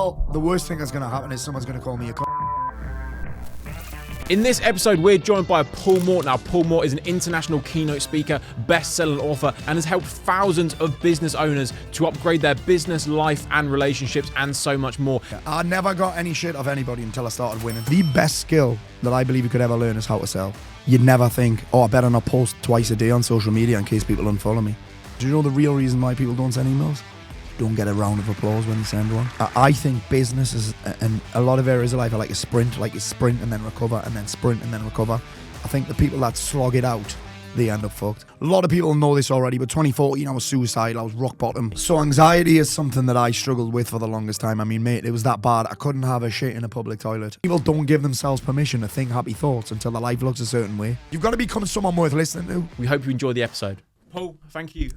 Well, the worst thing that's going to happen is someone's going to call me a c***. In this episode, we're joined by Paul Mort. Now, Paul Mort is an international keynote speaker, best-selling author, and has helped thousands of business owners to upgrade their business, life, and relationships, and so much more. I never got any shit off anybody until I started winning. The best skill that I believe you could ever learn is how to sell. You'd never think, oh, I better not post twice a day on social media in case people unfollow me. Do you know the real reason why people don't send emails? Don't get a round of applause when you send one. I think business is, and a lot of areas of life are like a sprint, like you sprint and then recover and then sprint and then recover. I think the people that slog it out, they end up fucked. A lot of people know this already, but 2014 I was suicidal, I was rock bottom. So anxiety is something that I struggled with for the longest time. I mean, mate, it was that bad. I couldn't have a shit in a public toilet. People don't give themselves permission to think happy thoughts until their life looks a certain way. You've got to become someone worth listening to. We hope you enjoy the episode. Paul, thank you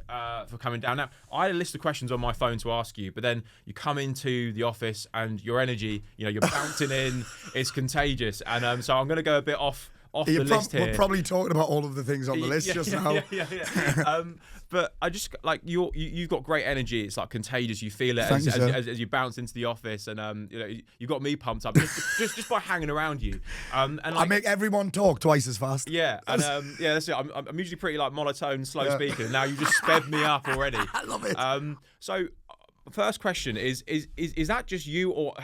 for coming down. Now, I had a list of questions on my phone to ask you, but then you come into the office and your energy, you're bouncing in, it's contagious. And so I'm going to go a bit off the list here. We're probably talking about all of the things on the list now. Yeah. But I just like you've got great energy. It's like contagious. You feel it as you bounce into the office, and you got me pumped up just by hanging around you. And like, I make everyone talk twice as fast. Yeah, and that's it. I'm usually pretty like monotone, slow speaking. And now you just sped me up already. I love it. So. First question is that just you, or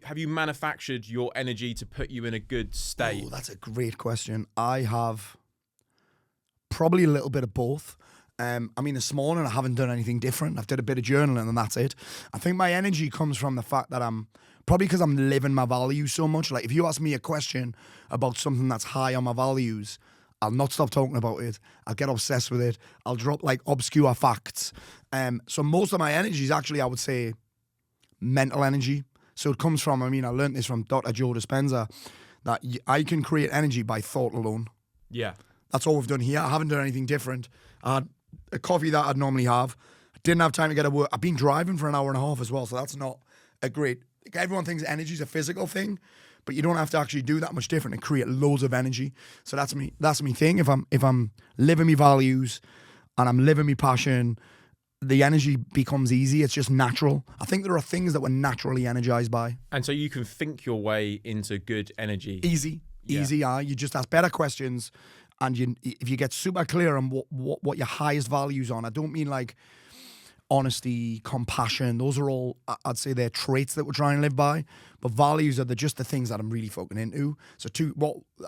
have you manufactured your energy to put you in a good state? Oh, that's a great question. I have probably a little bit of both. I mean, this morning I haven't done anything different. I've did a bit of journaling and that's it. I think my energy comes from the fact that probably because I'm living my values so much. Like if you ask me a question about something that's high on my values, I'll not stop talking about it. I'll get obsessed with it. I'll drop like obscure facts. So most of my energy is actually, I would say, mental energy. So it comes from, I learned this from Dr. Joe Dispenza, that I can create energy by thought alone. Yeah. That's all we've done here. I haven't done anything different. I had a coffee that I'd normally have. I didn't have time to get to work. I've been driving for an hour and a half as well, so that's not a great... Everyone thinks energy is a physical thing, but you don't have to actually do that much different and create loads of energy. So that's me thing. If I'm living my values and I'm living my passion, the energy becomes easy. It's just natural. I think there are things that we're naturally energized by. And so you can think your way into good energy. Easy. You just ask better questions, and if you get super clear on what your highest values on. I don't mean like honesty, compassion. Those are all, I'd say, they're traits that we're trying to live by. But values are just the things that I'm really fucking into. So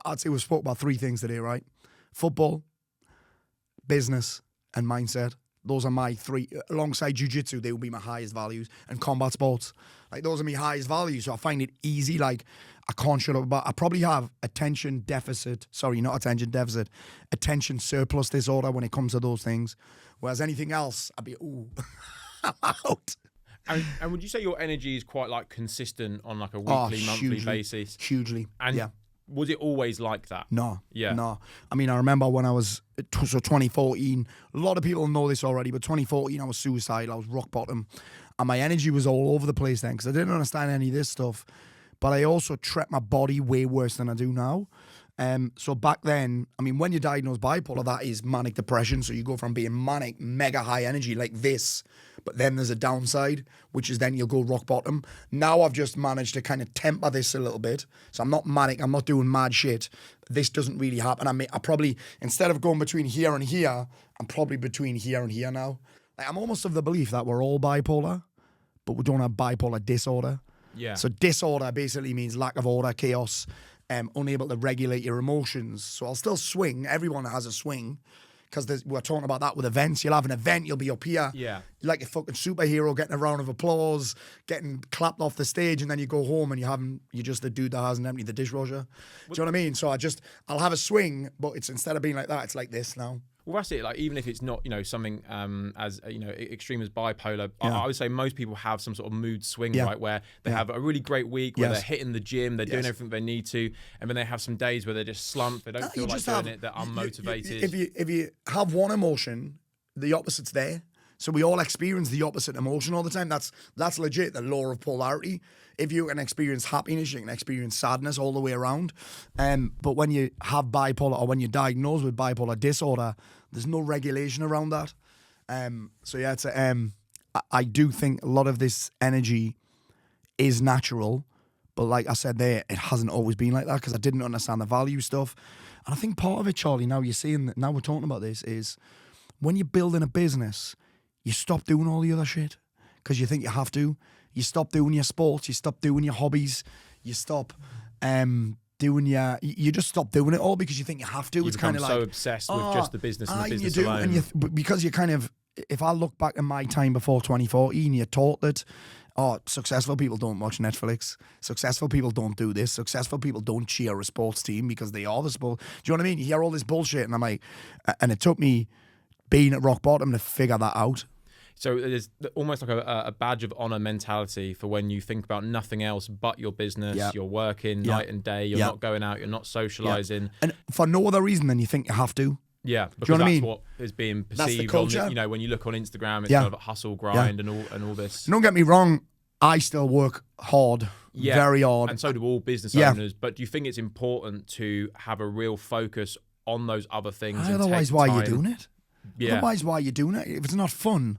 I'd say we've spoke about three things today, right? Football, business, and mindset. Those are my three. Alongside jiu-jitsu, they will be my highest values. And combat sports. Like, those are my highest values. So I find it easy. Like, I can't shut up about... I probably have attention surplus disorder when it comes to those things. Whereas anything else, I'd be, I'm out. And would you say your energy is quite like consistent on like a weekly, monthly basis? Hugely. And yeah. Was it always like that? No. Yeah. No. I remember when I was, 2014, a lot of people know this already, but 2014 I was suicidal, I was rock bottom. And my energy was all over the place then because I didn't understand any of this stuff. But I also treat my body way worse than I do now. So back then, when you're diagnosed bipolar, that is manic depression. So you go from being manic, mega high energy like this, but then there's a downside, which is then you'll go rock bottom. Now I've just managed to kind of temper this a little bit. So I'm not manic, I'm not doing mad shit. This doesn't really happen. I probably, instead of going between here and here, I'm probably between here and here now. Like, I'm almost of the belief that we're all bipolar, but we don't have bipolar disorder. Yeah. So disorder basically means lack of order, chaos, unable to regulate your emotions. So I'll still swing. Everyone has a swing because we're talking about that with events. You'll have an event, you'll be up here. Yeah. You're like a fucking superhero getting a round of applause, getting clapped off the stage, and then you go home and you're just a dude that hasn't emptied the dishwasher. Do you know what I mean? So I'll have a swing, but it's instead of being like that, it's like this now. Well, that's it. Like, even if it's not, something as extreme as bipolar, I would say most people have some sort of mood swing, right, where they have a really great week where they're hitting the gym, they're doing everything they need to, and then they have some days where they're just slumped, they don't feel like doing it, they're unmotivated. If you have one emotion, the opposite's there. So we all experience the opposite emotion all the time. That's legit, the law of polarity. If you can experience happiness, you can experience sadness all the way around. But when you have bipolar, or when you're diagnosed with bipolar disorder, there's no regulation around that. I do think a lot of this energy is natural. But like I said there, it hasn't always been like that because I didn't understand the value stuff. And I think part of it, Charlie, now you're seeing that, now we're talking about this, is when you're building a business, you stop doing all the other shit because you think you have to. You stop doing your sports, you stop doing your hobbies, you stop you just stop doing it all because you think you have to. It's kind of like so obsessed with just the business and the business alone. And because you kind of, if I look back in my time before 2014, you're taught that, successful people don't watch Netflix. Successful people don't do this. Successful people don't cheer a sports team because they are the sport. Do you know what I mean? You hear all this bullshit, and I'm like, and it took me being at rock bottom to figure that out. So there's almost like a badge of honor mentality for when you think about nothing else but your business. Yep. You're working night and day. You're not going out. You're not socializing. Yep. And for no other reason than you think you have to. Yeah, because that's what is being perceived. On, when you look on Instagram, it's kind of a hustle grind and all this. Don't get me wrong. I still work hard, very hard. And so do all business owners. But do you think it's important to have a real focus on those other things? Otherwise, why are you doing it? Yeah. Otherwise, why are you doing it? If it's not fun.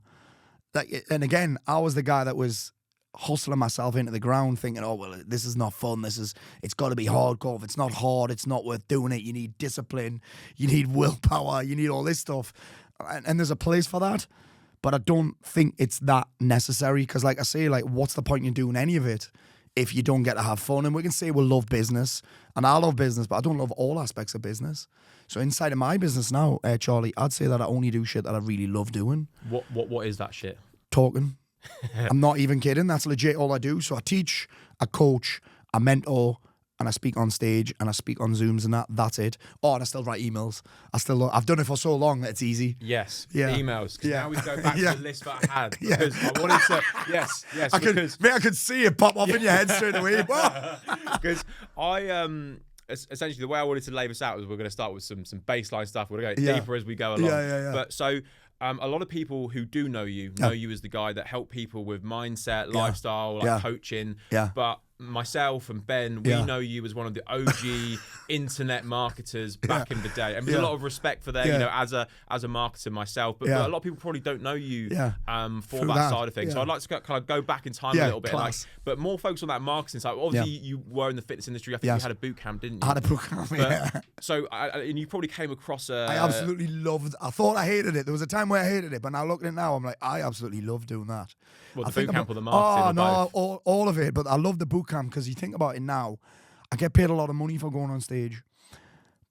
And again, I was the guy that was hustling myself into the ground thinking, this is not fun. It's got to be hardcore. If it's not hard, it's not worth doing it. You need discipline. You need willpower. You need all this stuff. And there's a place for that. But I don't think it's that necessary because, like I say, what's the point in doing any of it if you don't get to have fun? And we can say we love business, and I love business, but I don't love all aspects of business. So inside of my business now, Charlie, I'd say that I only do shit that I really love doing. What is that shit? Talking. I'm not even kidding. That's legit all I do. So I teach, I coach, I mentor, and I speak on stage, and I speak on Zooms, and that's it. Oh, and I still write emails. I've done it for so long that it's easy. Yes. Yeah. Emails. Because now we go back to the list that I had. Because I wanted to. Yes. I could see it pop up in your head straight away. Because essentially the way I wanted to lay this out was we're going to start with some baseline stuff. We're going to go deeper as we go along. Yeah. But so a lot of people who do know you as the guy that help people with mindset, lifestyle, coaching. Yeah. But myself and Ben, we know you as one of the OG internet marketers back in the day, and there's a lot of respect for that. As a marketer myself, but a lot of people probably don't know you for that side of things. So I'd like to kind of go back in time a little bit, but more focus on that marketing side. Obviously, you were in the fitness industry. I think you had a boot camp, didn't you? I had a boot camp. So, and you probably came across I absolutely loved. I thought I hated it. There was a time where I hated it, but now looking at it now, I'm like, I absolutely love doing that. Well, the boot camp or the marketing? All of it. But I love the boot camp because you think about it now, I get paid a lot of money for going on stage.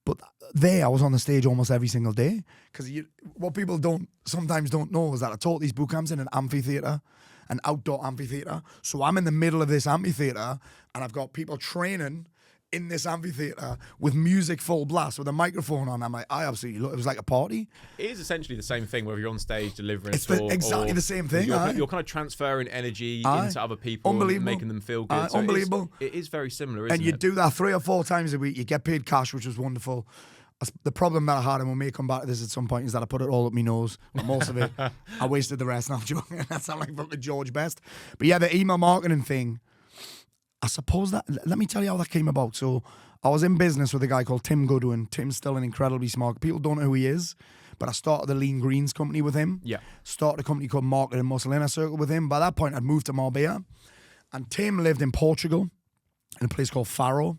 But I was on the stage almost every single day because what people sometimes don't know is that I taught these boot camps in an amphitheater, an outdoor amphitheater. So I'm in the middle of this amphitheater and I've got people training in this amphitheater with music full blast with a microphone on. I'm like, I absolutely love it. It was like a party. It is essentially the same thing whether you're on stage delivering it's exactly the same thing. You're kind of transferring energy into other people and making them feel good. So unbelievable. It is very similar, isn't it? And you do that 3 or 4 times a week. You get paid cash, which was wonderful. The problem that I had, and we may come back to this at some point, is that I put it all up my nose. But most of it, I wasted the rest. No, I'm joking. That sounds like fucking George Best. But yeah, the email marketing thing, I suppose that, let me tell you how that came about. So I was in business with a guy called Tim Goodwin. Tim's still an incredibly smart. People don't know who he is, but I started the Lean Greens company with him. Yeah. Started a company called Marketing Muscle Inner Circle with him. By that point, I'd moved to Marbella. And Tim lived in Portugal in a place called Faro.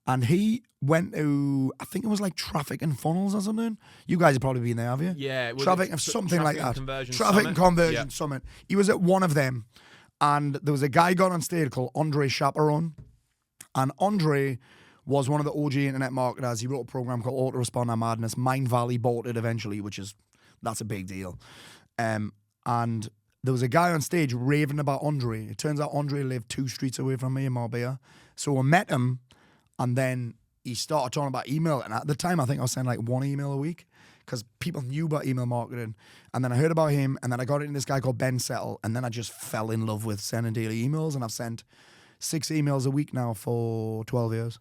And he went to, I think it was like Traffic and Funnels or something. You guys have probably been there, have you? Yeah. Traffic and something like that. Traffic and Conversion Summit. He was at one of them. And there was a guy got on stage called Andre Chaperon. And Andre was one of the OG internet marketers. He wrote a program called Autoresponder Madness. Mind Valley bought it eventually, that's a big deal. And there was a guy on stage raving about Andre. It turns out Andre lived 2 streets away from me in Marbella. So I met him, and then he started talking about email. And at the time, I think I was sending like 1 email a week because people knew about email marketing. And then I heard about him, and then I got into this guy called Ben Settle, and then I just fell in love with sending daily emails, and I've sent 6 emails a week now for 12 years.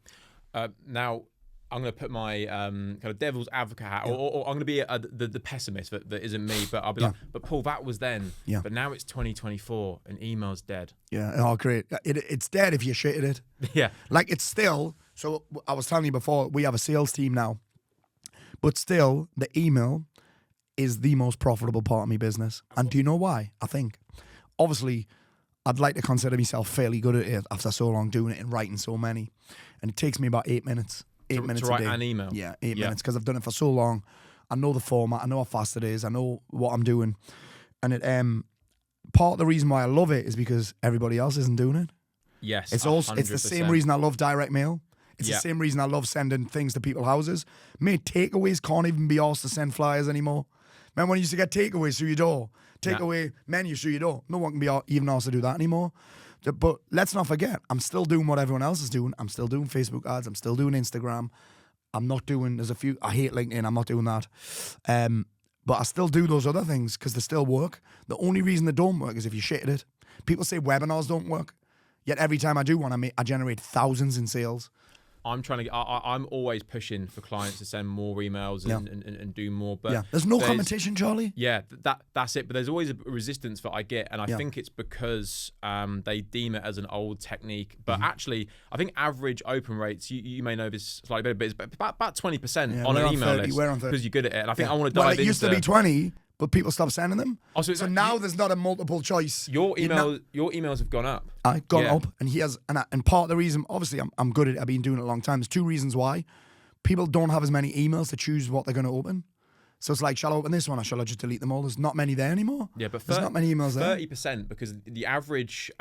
Now, I'm going to put my kind of devil's advocate hat, or I'm going to be the pessimist that isn't me, but I'll be like, but Paul, that was then. Yeah. But now it's 2024 and email's dead. Yeah. Oh, great. It's dead if you shit at it. Yeah. Like it's still, so I was telling you before, we have a sales team now, but still the email is the most profitable part of my business. And do you know why? I think, obviously, I'd like to consider myself fairly good at it after so long doing it and writing so many. And it takes me about 8 minutes. 8 minutes to write a day. an email? Yeah, 8 minutes, because I've done it for so long. I know the format. I know how fast it is. I know what I'm doing. And it part of the reason why I love it is because everybody else isn't doing it. Yes, it's the same reason I love direct mail. It's the same reason I love sending things to people's houses. Mate, takeaways can't even be asked to send flyers anymore. Remember when you used to get takeaways through your door? Takeaway menu through your door. No one can be even asked to do that anymore. But let's not forget, I'm still doing what everyone else is doing. I'm still doing Facebook ads. I'm still doing Instagram. I'm not doing, there's a few, I hate LinkedIn. I'm not doing that. But I still do those other things because they still work. The only reason they don't work is if you shit at it. People say webinars don't work. Yet every time I do one, I generate thousands in sales. I'm trying to. I'm always pushing for clients to send more emails and do more. But there's no competition, Charlie. Yeah, that's it. But there's always a resistance that I get, and I think it's because they deem it as an old technique. But actually, I think average open rates. You may know this slightly better, but it's about 20% on an email list because you're good at it. And I think I want to dive into. It used to be 20. But people stopped sending them. Oh, so now there's not a multiple choice. Your emails have gone up. Gone up, and part of the reason, obviously, I'm good at it. I've been doing it a long time. There's 2 reasons why. People don't have as many emails to choose what they're going to open. So it's like, shall I open this one or shall I just delete them all? There's not many there anymore. Yeah, but there's not many emails there. 30%, because the average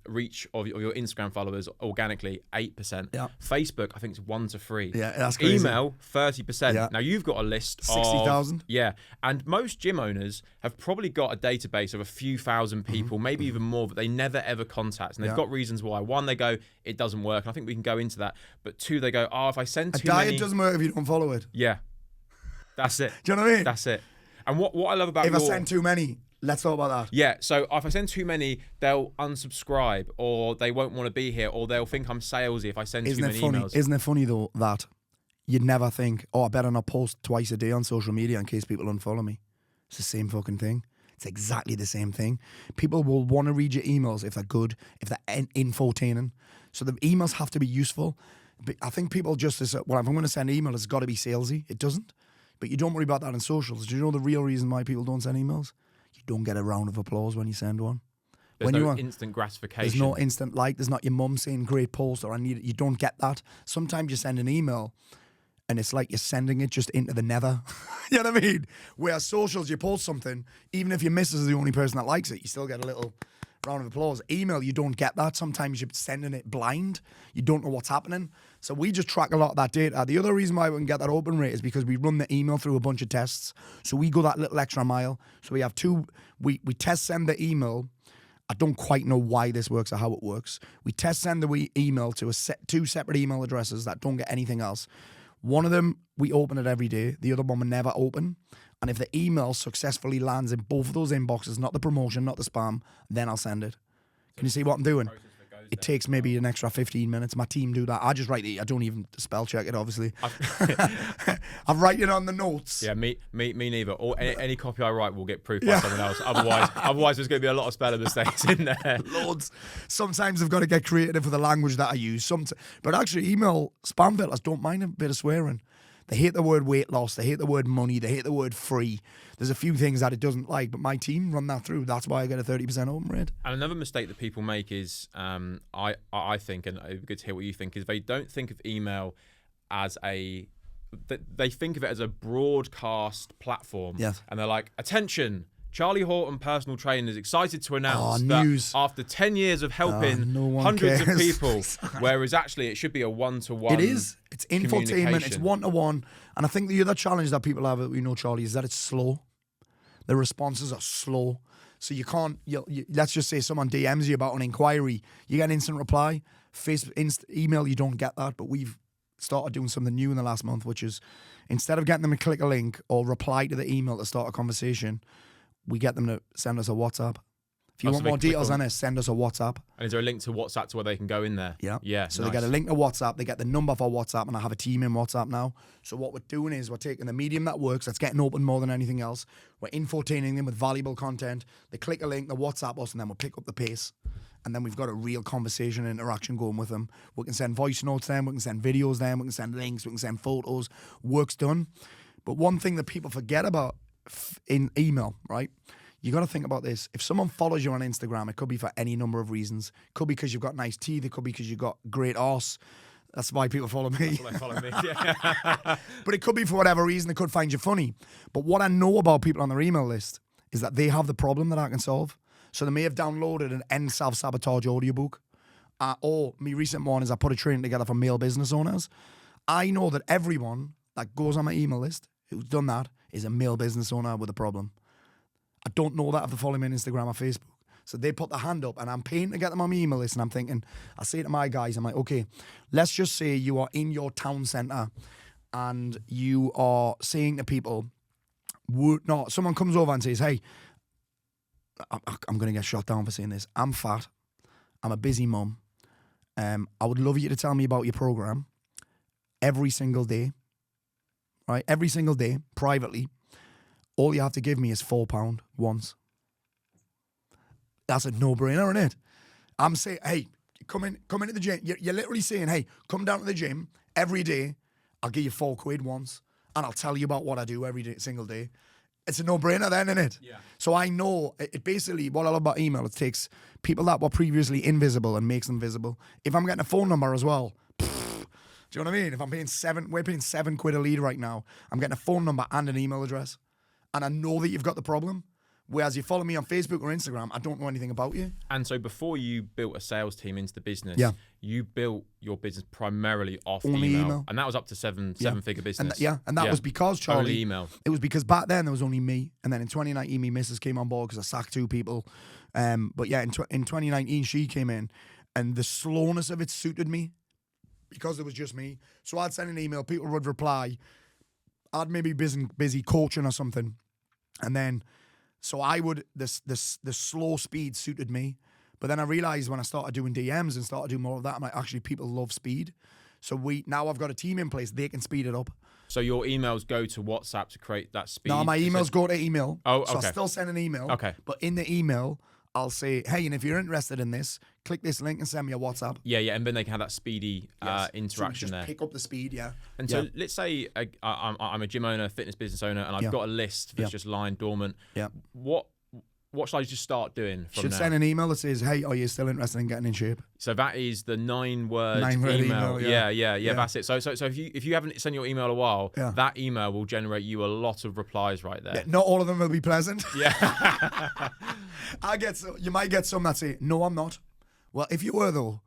reach of your Instagram followers organically, 8%. Yeah. Facebook, I think it's 1 to 3. Yeah, that's crazy. Email, 30%. Yeah. Now you've got a list 60,000. Yeah, and most gym owners have probably got a database of a few thousand people, maybe even more, but they never ever contact. And they've got reasons why. 1, they go, it doesn't work. And I think we can go into that. But 2, they go, if I send too many... A diet doesn't work if you don't follow it. Yeah. That's it. Do you know what I mean? That's it. And what I love about I send too many, let's talk about that. Yeah, so if I send too many, they'll unsubscribe, or they won't want to be here, or they'll think I'm salesy if I send too many emails. Isn't it funny, though, that you'd never think, I better not post twice a day on social media in case people unfollow me. It's the same fucking thing. It's exactly the same thing. People will want to read your emails if they're good, if they're infotaining. So the emails have to be useful. But I think people just, if I'm going to send an email, it's got to be salesy. It doesn't. But you don't worry about that in socials. Do you know the real reason why people don't send emails? You don't get a round of applause when you send one. There's no instant gratification. There's no instant like. There's not your mum saying great post or I need it. You don't get that. Sometimes you send an email and it's like you're sending it just into the nether. You know what I mean? Where socials, you post something, even if your missus is the only person that likes it, you still get a little round of applause. Email, you don't get that. Sometimes you're sending it blind. You don't know what's happening. So we just track a lot of that data. The other reason why we can get that open rate is because we run the email through a bunch of tests. So we go that little extra mile. So we have we test send the email. I don't quite know why this works or how it works. We test send the email to 2 separate email addresses that don't get anything else. One of them, we open it every day. The other one we never open. And if the email successfully lands in both of those inboxes, not the promotion, not the spam, then I'll send it. Can you see what I'm doing? It takes maybe an extra 15 minutes. My team do that. I just write it. I don't even spell check it, obviously. I write it on the notes. Yeah, me neither. Or any copy I write will get proofed by someone else. Otherwise, there's going to be a lot of spelling mistakes in there. Loads. Sometimes I've got to get creative with the language that I use. But actually, email spam filters don't mind a bit of swearing. They hate the word weight loss. They hate the word money. They hate the word free. There's a few things that it doesn't like, but my team run that through. That's why I get a 30% open rate. And another mistake that people make is, I think, and it'd be good to hear what you think, is they don't think of email as they think of it as a broadcast platform. Yes. And they're like, attention, Charlie Horton, personal trainer, is excited to announce that after 10 years of helping hundreds of people, whereas actually it should be a one-to-one. It is. It's infotainment. It's one-to-one. And I think the other challenge that people have, Charlie, is that it's slow. The responses are slow. So you can't, let's just say someone DMs you about an inquiry. You get an instant reply. Email, you don't get that. But we've started doing something new in the last month, which is instead of getting them to click a link or reply to the email to start a conversation, we get them to send us a WhatsApp. If you want more details on it, send us a WhatsApp. And is there a link to WhatsApp to where they can go in there? Yeah. Yeah. So they get a link to WhatsApp, they get the number for WhatsApp, and I have a team in WhatsApp now. So what we're doing is we're taking the medium that works, that's getting open more than anything else. We're infotaining them with valuable content. They click a link, they WhatsApp us, and then we'll pick up the pace. And then we've got a real conversation and interaction going with them. We can send voice notes then, we can send videos then, we can send links, we can send photos. Work's done. But one thing that people forget about in email, right? you got to think about this. If someone follows you on Instagram, it could be for any number of reasons. It could be because you've got nice teeth. It could be because you've got great arse. That's why people follow me. That's why they follow me. Yeah. But it could be for whatever reason. They could find you funny. But what I know about people on their email list is that they have the problem that I can solve. So they may have downloaded an End Self-Sabotage audiobook. Or my recent one is I put a training together for male business owners. I know that everyone that goes on my email list who's done that is a male business owner with a problem. I don't know that if they follow me on Instagram or Facebook. So they put their hand up and I'm paying to get them on my email list, and I'm thinking, I say to my guys, I'm like, okay, let's just say you are in your town centre and you are saying to people, someone comes over and says, hey, I'm going to get shot down for saying this. I'm fat. I'm a busy mum. I would love you to tell me about your program every single day, right? Every single day, privately. All you have to give me is £4 once. That's a no-brainer, isn't it? I'm saying, hey, come into the gym. You're literally saying, hey, come down to the gym every day. I'll give you £4 once, and I'll tell you about what I do every day, single day. It's a no-brainer then, isn't it? Yeah. So I know it basically, what I love about email, it takes people that were previously invisible and makes them visible. If I'm getting a phone number as well, do you know what I mean? If I'm paying we're paying £7 a lead right now. I'm getting a phone number and an email address, and I know that you've got the problem. Whereas you follow me on Facebook or Instagram, I don't know anything about you. And so before you built a sales team into the business, you built your business primarily off email. And that was up to seven-figure business. And that was because, Charlie, only email. It was because back then there was only me. And then in 2019, me missus came on board because I sacked 2 people. But yeah, in 2019, she came in. And the slowness of it suited me because it was just me. So I'd send an email, people would reply. I'd maybe be busy coaching or something. And then... So I would, the slow speed suited me. But then I realized when I started doing DMs and started doing more of that, I'm like, actually, people love speed. So now I've got a team in place, they can speed it up. So your emails go to WhatsApp to create that speed? No, my emails go to email. Oh, okay. So I still send an email. Okay. But in the email, I'll say, hey, and if you're interested in this, click this link and send me a WhatsApp. Yeah, and then they can have that speedy interaction there. Pick up the speed, And so let's say I'm a gym owner, fitness business owner, and I've got a list that's just lying dormant. Yeah. What should I just start doing from now? Send an email that says, hey, are you still interested in getting in shape? So that is the 9-word email. Yeah, that's it. So if you haven't sent your email a while, that email will generate you a lot of replies right there. Yeah, not all of them will be pleasant. Yeah. You might get some that say, no, I'm not. Well, if you were though.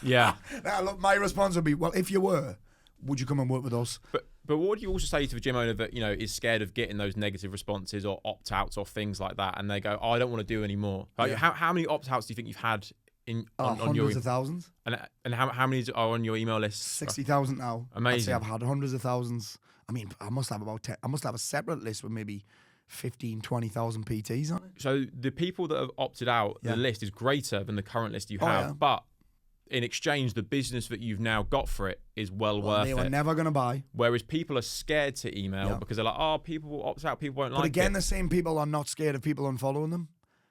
Yeah. Look, my response would be, well, if you were, would you come and work with us? But what do you also say to the gym owner that is scared of getting those negative responses or opt-outs or things like that, and they go, "Oh, I don't want to do anymore." Like, how many opt-outs do you think you've had on hundreds your of thousands? And how many are on your email list? 60,000 now. Amazing. I'd say I've had hundreds of thousands. I mean, I must have about 10. I must have a separate list with maybe 15, 20,000 PTs on it. So the people that have opted out, the list is greater than the current list you have, but in exchange, the business that you've now got for it is well worth it. They were never going to buy. Whereas people are scared to email because they're like, oh, people will opt out, people won't like it. But again, the same people are not scared of people unfollowing them.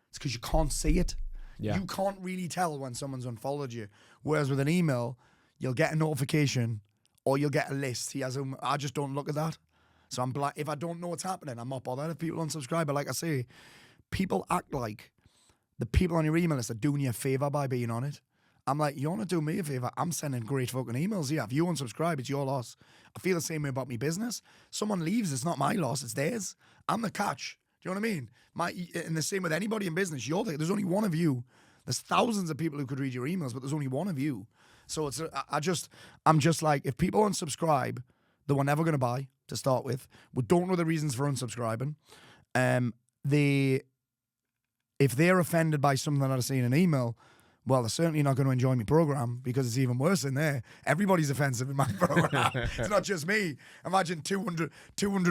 It's because you can't see it. Yeah. You can't really tell when someone's unfollowed you. Whereas with an email, you'll get a notification or you'll get a list. I just don't look at that. So I'm if I don't know what's happening, I'm not bothered if people unsubscribe. But like I say, people act like the people on your email list are doing you a favour by being on it. I'm like, you want to do me a favour? I'm sending great fucking emails. Yeah, if you unsubscribe, it's your loss. I feel the same way about my business. Someone leaves, it's not my loss, it's theirs. I'm the catch. Do you know what I mean? And the same with anybody in business. There's only one of you. There's thousands of people who could read your emails, but there's only one of you. So I'm just like, if people unsubscribe, they were never going to buy to start with. We don't know the reasons for unsubscribing. If they're offended by something that I see in an email, well, they're certainly not going to enjoy my program because it's even worse in there. Everybody's offensive in my program. It's not just me. Imagine 200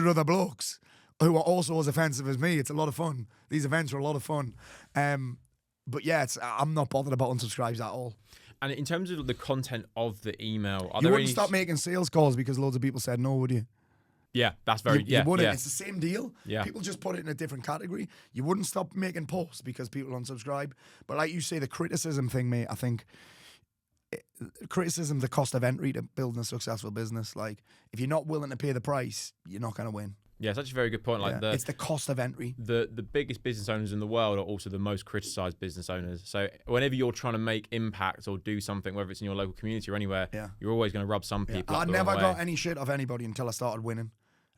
other blokes who are also as offensive as me. It's a lot of fun. These events are a lot of fun. But yeah, I'm not bothered about unsubscribes at all. And in terms of the content of the email, you wouldn't stop making sales calls because loads of people said no, would you? Yeah, that's very... You wouldn't. Yeah. It's the same deal. Yeah. People just put it in a different category. You wouldn't stop making posts because people unsubscribe. But like you say, the criticism thing, mate, I think criticism's the cost of entry to building a successful business. Like, if you're not willing to pay the price, you're not going to win. Yeah, such a very good point. Like it's the cost of entry. The biggest business owners in the world are also the most criticized business owners. So whenever you're trying to make impact or do something, whether it's in your local community or anywhere, you're always going to rub some people. I never got any shit off anybody until I started winning.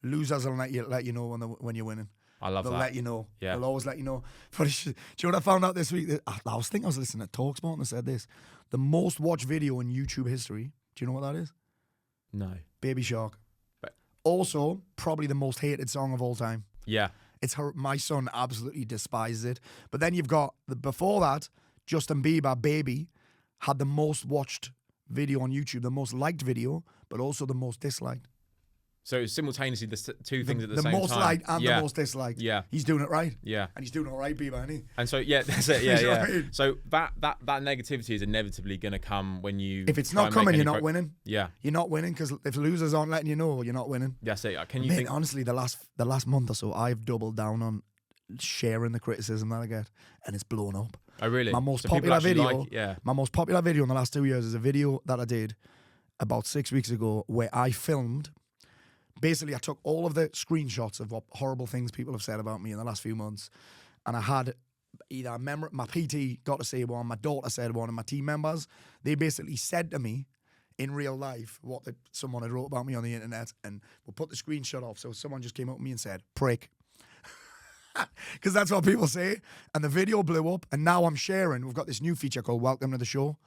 Losers will let you know when you're winning. I love that. They'll let you know. Yeah. They'll always let you know. But do you know what I found out this week? I was listening to Talksport and I said this. The most watched video in YouTube history. Do you know what that is? No. Baby Shark. Also, probably the most hated song of all time. Yeah. My son absolutely despises it. But then you've got, before that, Justin Bieber, Baby, had the most watched video on YouTube, the most liked video, but also the most disliked. So simultaneously, the two things at the same time. The most liked and the most disliked. Yeah. He's doing it right. Yeah. And he's doing it all right, Bieber, isn't he? And so, yeah, that's it. Yeah, yeah. Right. So that negativity is inevitably going to come when you... If it's not coming, you're not winning. Yeah. You're not winning because if losers aren't letting you know, you're not winning. That's it. Can you Mate, think... honestly, the last month or so, I've doubled down on sharing the criticism that I get, and it's blown up. Oh, really? My most popular video in the last 2 years is a video that I did about 6 weeks ago where I filmed... Basically, I took all of the screenshots of what horrible things people have said about me in the last few months, and I had either my PT got to say one, my daughter said one, and my team members, they basically said to me in real life what someone had wrote about me on the internet, and we'll put the screenshot off. So someone just came up to me and said, prick. Because that's what people say. And the video blew up, and now I'm sharing. We've got this new feature called Welcome to the Show.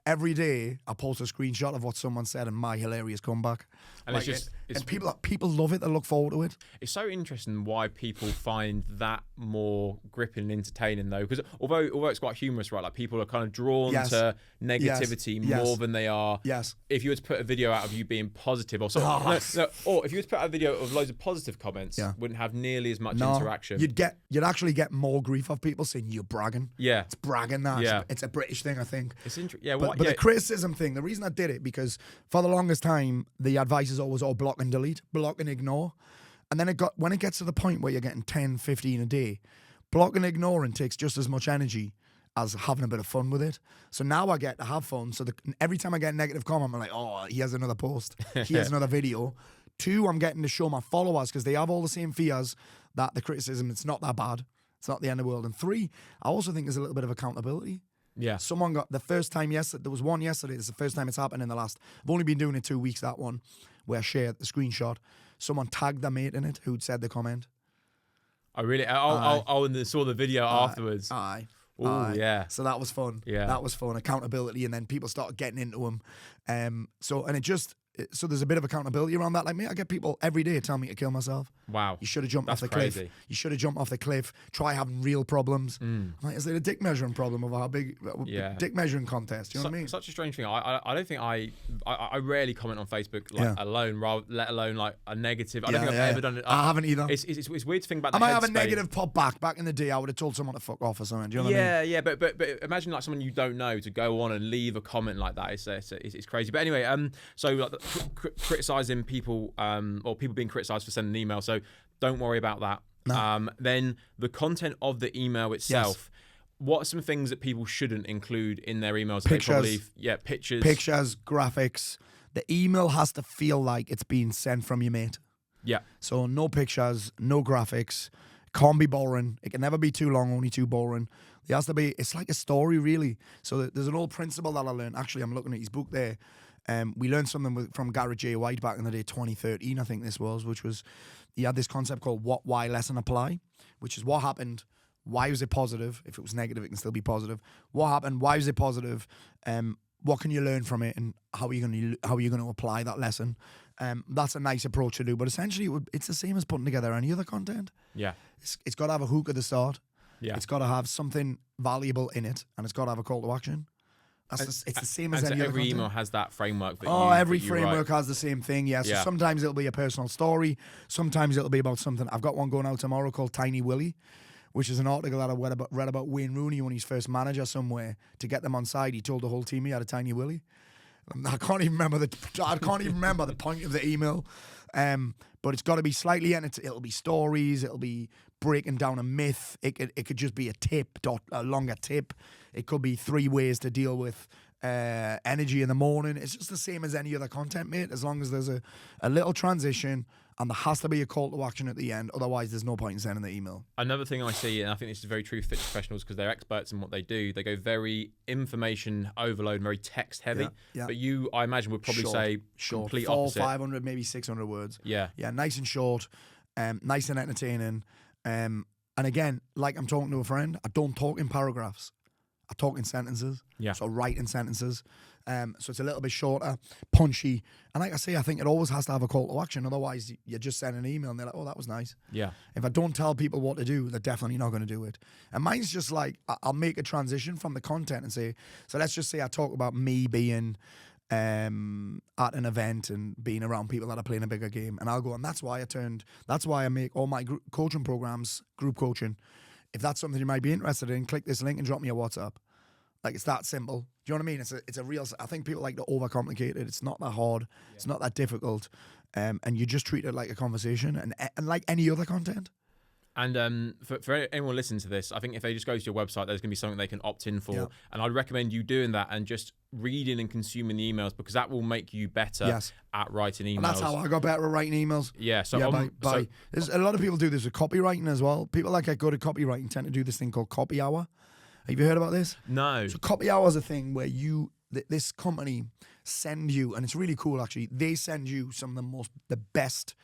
Every day, I post a screenshot of what someone said and my hilarious comeback. And people love it. They look forward to it. It's so interesting why people find that more gripping and entertaining, though. Because although it's quite humorous, right? Like, people are kind of drawn to negativity more than they are. Yes. If you were to put a video out of you being positive or something, or if you were to put out a video of loads of positive comments, wouldn't have nearly as much interaction. You'd actually get more grief of people saying you're bragging. Yeah. It's bragging that. Yeah. It's a British thing, I think. It's interesting. Yeah. But the criticism thing, the reason I did it, because for the longest time, the advice is always, block and delete, block and ignore. And then when it gets to the point where you're getting 10, 15 a day, block and ignoring takes just as much energy as having a bit of fun with it. So now I get to have fun. So every time I get a negative comment, I'm like, oh, he has another post. He has another video. 2, I'm getting to show my followers, because they have all the same fears, that the criticism, it's not that bad. It's not the end of the world. And 3, I also think there's a little bit of accountability. Yeah. Someone got the first time yesterday. There was one yesterday. It's the first time it's happened in the last. I've only been doing it 2 weeks. That one where I shared the screenshot. Someone tagged their mate in it who'd said the comment. Oh, really? And then saw the video afterwards. Oh, yeah. So that was fun. Yeah. That was fun. Accountability, and then people started getting into them. So there's a bit of accountability around that. Like me, I get people every day telling me to kill myself. Wow. You should have jumped off the cliff. You should have jumped off the cliff. Try having real problems. I'm like, is it a dick measuring problem of how big dick measuring contest? You know what I mean? Such a strange thing. I don't think I rarely comment on Facebook alone, let alone like a negative. I don't think I've ever done it. I haven't either. It's weird to think about. I might have a negative pop back in the day. I would have told someone to fuck off or something. Do you know what I mean? Yeah. But imagine like someone you don't know to go on and leave a comment like that. It's crazy. But anyway, so like criticizing people, or people being criticized for sending an email. So don't worry about that. No. Then the content of the email itself. What are some things that people shouldn't include in their emails? Pictures. Pictures, graphics. The email has to feel like it's being sent from your mate. Yeah. So no pictures, no graphics. Can't be boring. It can never be too long, only too boring. There has to be, it's like a story, really. So there's an old principle that I learned. Actually, I'm looking at his book there. We learned something from Garrett J. White back in the day, 2013, I think this was, which was, he had this concept called what, why, lesson, apply, which is what happened, why was it positive? If it was negative, it can still be positive. What happened? Why was it positive? What can you learn from it, and how are you going to apply that lesson? That's a nice approach to do, but essentially it's the same as putting together any other content. Yeah, it's got to have a hook at the start. Yeah, it's got to have something valuable in it, and it's got to have a call to action. It's the same as any other every content. email has that framework. Every framework has the same thing. Yeah. So sometimes it'll be a personal story. Sometimes it'll be about something. I've got one going out tomorrow called Tiny Willie, which is an article that I read about Wayne Rooney when he's first manager somewhere. To get them on side, he told the whole team he had a tiny willy. I can't even remember the point of the email. But it's got to be slightly, and it'll be stories. It'll be breaking down a myth. It could just be a longer tip. It could be 3 ways to deal with energy in the morning. It's just the same as any other content, mate, as long as there's a little transition and there has to be a call to action at the end. Otherwise, there's no point in sending the email. Another thing I see, and I think this is very true for fitness professionals because they're experts in what they do, they go very information overload, very text heavy. Yeah. But you, I imagine, would probably say complete 400, opposite. 500, maybe 600 words. Yeah. Yeah, nice and short, nice and entertaining. And again, like I'm talking to a friend, I don't talk in paragraphs. I talk in sentences. Yeah. So I write in sentences. So it's a little bit shorter, punchy. And like I say, I think it always has to have a call to action. Otherwise, you just send an email and they're like, oh, that was nice. Yeah. If I don't tell people what to do, they're definitely not going to do it. And mine's just like, I'll make a transition from the content and say, so let's just say I talk about me being at an event and being around people that are playing a bigger game. And I'll go, and that's why I make all my coaching programs, group coaching. If that's something you might be interested in, click this link and drop me a WhatsApp. Like, it's that simple. Do you know what I mean? It's a real. I think people like to overcomplicate it. It's not that hard. Yeah. It's not that difficult. And you just treat it like a conversation and like any other content. And for anyone listening to this, I think if they just go to your website, there's going to be something they can opt in for. Yeah. And I'd recommend you doing that and just reading and consuming the emails because that will make you better at writing emails. And that's how I got better at writing emails. Yeah. So, there's a lot of people do this with copywriting as well. People that get good at copywriting tend to do this thing called copy hour. Have you heard about this? No. So copy hour is a thing where this company send you, and it's really cool actually. They send you some of the best